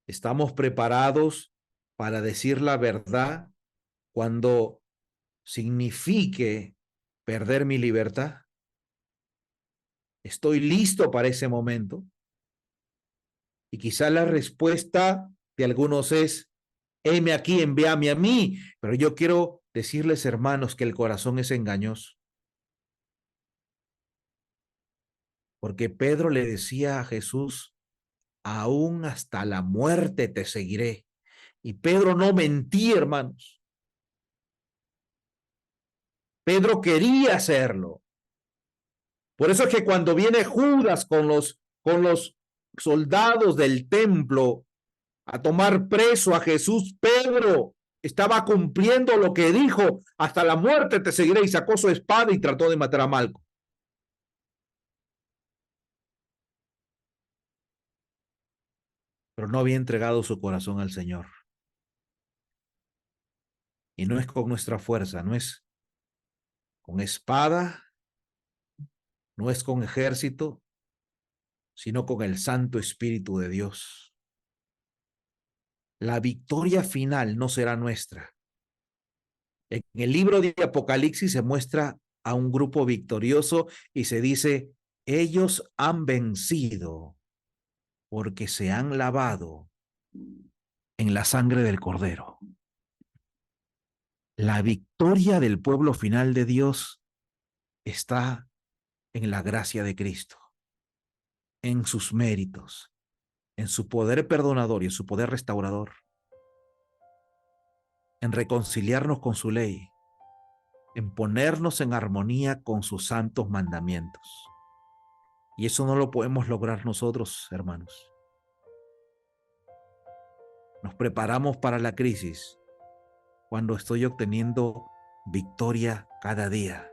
¿Estamos preparados para decir la verdad cuando signifique perder mi libertad? ¿Estoy listo para ese momento? Y quizá la respuesta de algunos es, heme aquí, envíame a mí. Pero yo quiero decirles, hermanos, que el corazón es engañoso. Porque Pedro le decía a Jesús, aún hasta la muerte te seguiré. Y Pedro no mentía, hermanos. Pedro quería hacerlo. Por eso es que cuando viene Judas con los soldados del templo a tomar preso a Jesús, Pedro estaba cumpliendo lo que dijo, hasta la muerte te seguiré, y sacó su espada y trató de matar a Malco. Pero no había entregado su corazón al Señor. Y no es con nuestra fuerza, no es con espada, no es con ejército, sino con el Santo Espíritu de Dios. La victoria final no será nuestra. En el libro de Apocalipsis se muestra a un grupo victorioso y se dice, ellos han vencido porque se han lavado en la sangre del Cordero. La victoria del pueblo final de Dios está en la gracia de Cristo, en sus méritos, en su poder perdonador y en su poder restaurador, en reconciliarnos con su ley, en ponernos en armonía con sus santos mandamientos. Y eso no lo podemos lograr nosotros, hermanos. Nos preparamos para la crisis cuando estoy obteniendo victoria cada día,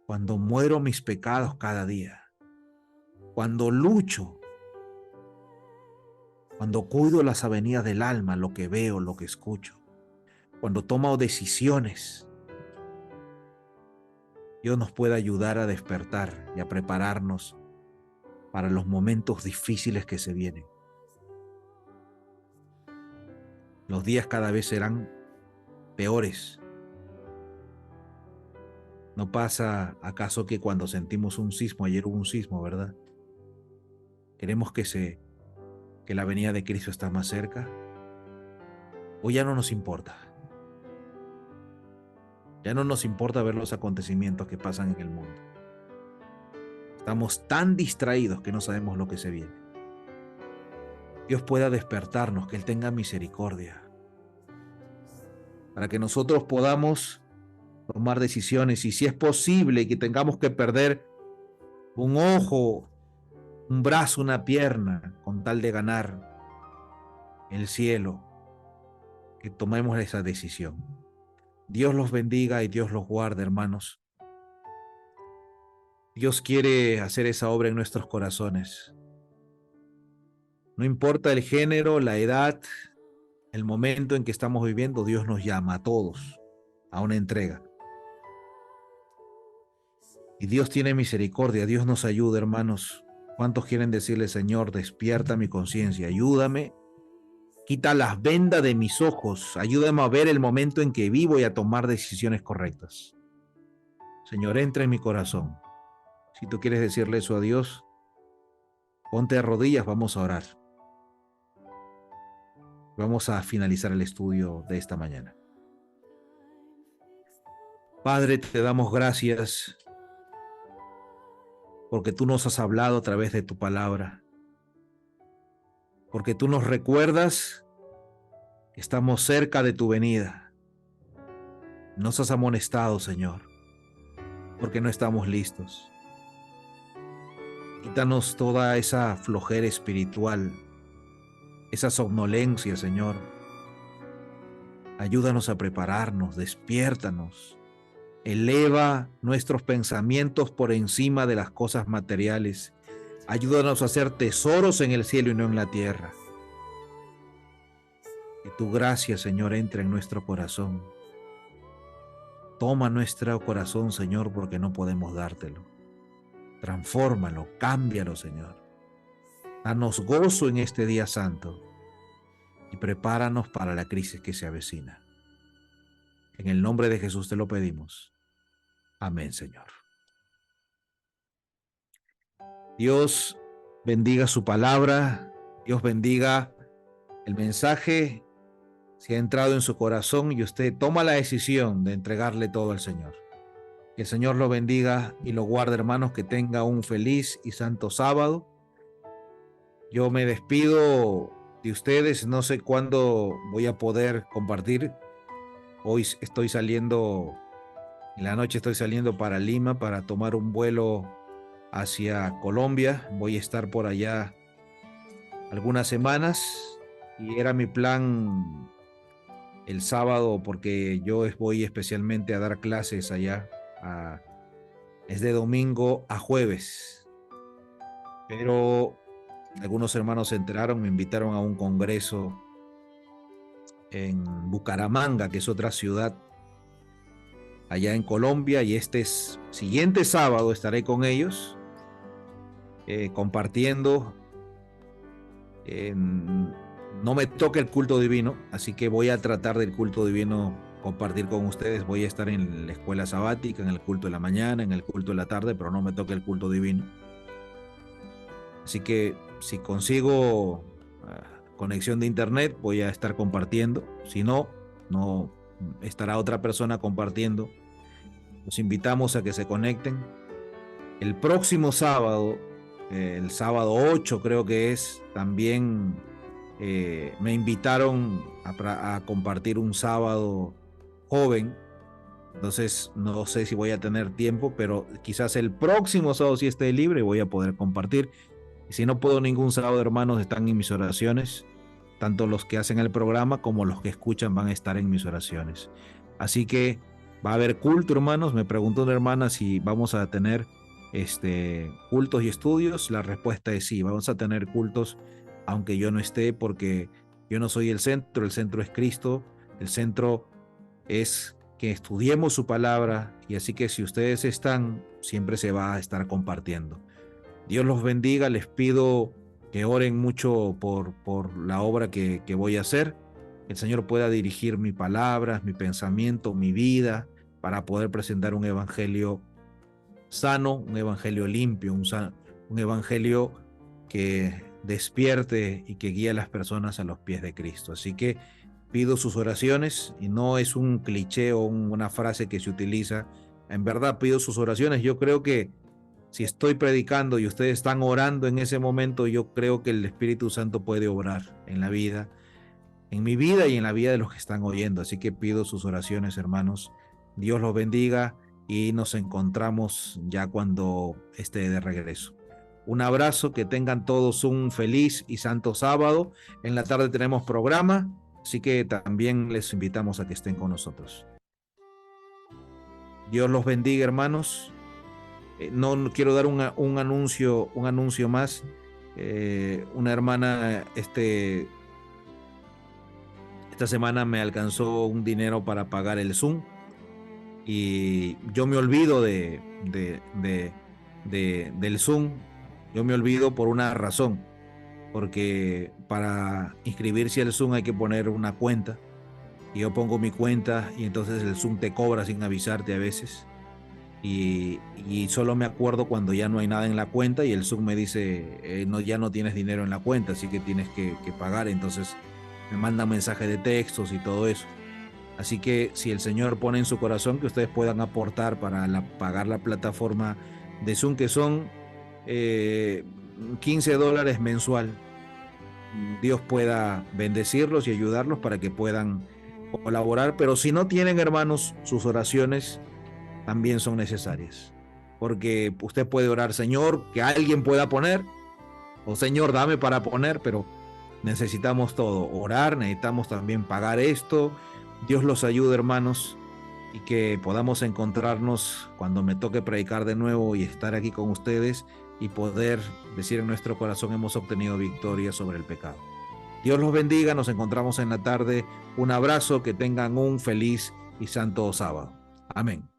cuando muero mis pecados cada día, cuando lucho, cuando cuido las avenidas del alma, lo que veo, lo que escucho, cuando tomo decisiones. Dios nos puede ayudar a despertar y a prepararnos para los momentos difíciles que se vienen. Los días cada vez serán peores. ¿No pasa acaso que cuando sentimos un sismo, ayer hubo un sismo, ¿verdad? Queremos que la venida de Cristo está más cerca? ¿O ya no nos importa? Ya no nos importa ver los acontecimientos que pasan en el mundo. Estamos tan distraídos que no sabemos lo que se viene. Dios pueda despertarnos, que Él tenga misericordia, para que nosotros podamos tomar decisiones, y si es posible que tengamos que perder un ojo, un brazo, una pierna, con tal de ganar el cielo, que tomemos esa decisión. Dios los bendiga y Dios los guarde, hermanos. Dios quiere hacer esa obra en nuestros corazones. No importa el género, la edad, el momento en que estamos viviendo, Dios nos llama a todos a una entrega. Y Dios tiene misericordia, Dios nos ayuda, hermanos. ¿Cuántos quieren decirle, Señor, despierta mi conciencia, ayúdame, Quita las vendas de mis ojos. Ayúdame a ver el momento en que vivo y a tomar decisiones correctas. Señor, entra en mi corazón. Si tú quieres decirle eso a Dios, ponte de rodillas, vamos a orar. Vamos a finalizar el estudio de esta mañana. Padre, te damos gracias porque tú nos has hablado a través de tu palabra, porque tú nos recuerdas que estamos cerca de tu venida. Nos has amonestado, Señor, porque no estamos listos. Quítanos toda esa flojera espiritual, esa somnolencia, Señor. Ayúdanos a prepararnos, despiértanos. Eleva nuestros pensamientos por encima de las cosas materiales. Ayúdanos a hacer tesoros en el cielo y no en la tierra. Que tu gracia, Señor, entre en nuestro corazón. Toma nuestro corazón, Señor, porque no podemos dártelo. Transfórmalo, cámbialo, Señor. Danos gozo en este día santo y prepáranos para la crisis que se avecina. En el nombre de Jesús te lo pedimos. Amén, Señor. Dios bendiga su palabra. Dios bendiga el mensaje. Si ha entrado en su corazón y usted toma la decisión de entregarle todo al Señor. Que el Señor lo bendiga y lo guarde, hermanos, que tenga un feliz y santo sábado. Yo me despido de ustedes, no sé cuándo voy a poder compartir. Hoy estoy saliendo, en la noche estoy saliendo para Lima para tomar un vuelo hacia Colombia. Voy a estar por allá algunas semanas y era mi plan el sábado porque yo voy especialmente a dar clases allá. Es de domingo a jueves, pero algunos hermanos se enteraron, me invitaron a un congreso en Bucaramanga, que es otra ciudad allá en Colombia, y siguiente sábado estaré con ellos compartiendo. No me toca el culto divino, así que voy a tratar del culto divino compartir con ustedes. Voy a estar en la escuela sabática, en el culto de la mañana, en el culto de la tarde, pero no me toca el culto divino. Así que si consigo conexión de internet, voy a estar compartiendo. Si no, no estará otra persona compartiendo. Los invitamos a que se conecten. El próximo sábado, el sábado 8 creo que es, también me invitaron a compartir un sábado joven. Entonces no sé si voy a tener tiempo, pero quizás el próximo sábado, si esté libre, voy a poder compartir. Y si no puedo ningún sábado, hermanos, están en mis oraciones. Tanto los que hacen el programa como los que escuchan van a estar en mis oraciones. Así que va a haber culto, hermanos. Me preguntó una hermana si vamos a tener cultos y estudios. La respuesta es sí, vamos a tener cultos, aunque yo no esté, porque yo no soy el centro es Cristo. El centro es que estudiemos su palabra, y así que si ustedes están, siempre se va a estar compartiendo. Dios los bendiga. Les pido que oren mucho por la obra que voy a hacer. El Señor pueda dirigir mis palabras, mi pensamiento, mi vida, para poder presentar un evangelio sano, un evangelio limpio, un evangelio que despierte y que guíe a las personas a los pies de Cristo. Así que pido sus oraciones, y no es un cliché o una frase que se utiliza. En verdad pido sus oraciones. Yo creo que si estoy predicando y ustedes están orando en ese momento, yo creo que el Espíritu Santo puede obrar en la vida, en mi vida y en la vida de los que están oyendo. Así que pido sus oraciones, hermanos. Dios los bendiga y nos encontramos ya cuando esté de regreso. Un abrazo, que tengan todos un feliz y santo sábado. En la tarde tenemos programa, así que también les invitamos a que estén con nosotros. Dios los bendiga, hermanos. No quiero dar un anuncio más. Una hermana esta semana me alcanzó un dinero para pagar el Zoom, y yo me olvido del Zoom. Yo me olvido por una razón. porque para inscribirse al Zoom hay que poner una cuenta. Y yo pongo mi cuenta y entonces el Zoom te cobra sin avisarte a veces. Y solo me acuerdo cuando ya no hay nada en la cuenta y el Zoom me dice, no, ya no tienes dinero en la cuenta, así que tienes que pagar. Entonces me mandan mensajes de textos y todo eso. Así que si el Señor pone en su corazón que ustedes puedan aportar para pagar la plataforma de Zoom, que son $15 mensual, Dios pueda bendecirlos y ayudarlos para que puedan colaborar. Pero si no tienen, hermanos, sus oraciones también son necesarias, porque usted puede orar, Señor, que alguien pueda poner, o Señor, dame para poner, pero necesitamos todo, orar, necesitamos también pagar esto. Dios los ayude, hermanos, y que podamos encontrarnos cuando me toque predicar de nuevo y estar aquí con ustedes y poder decir en nuestro corazón, hemos obtenido victoria sobre el pecado. Dios los bendiga, nos encontramos en la tarde. Un abrazo, que tengan un feliz y santo sábado. Amén.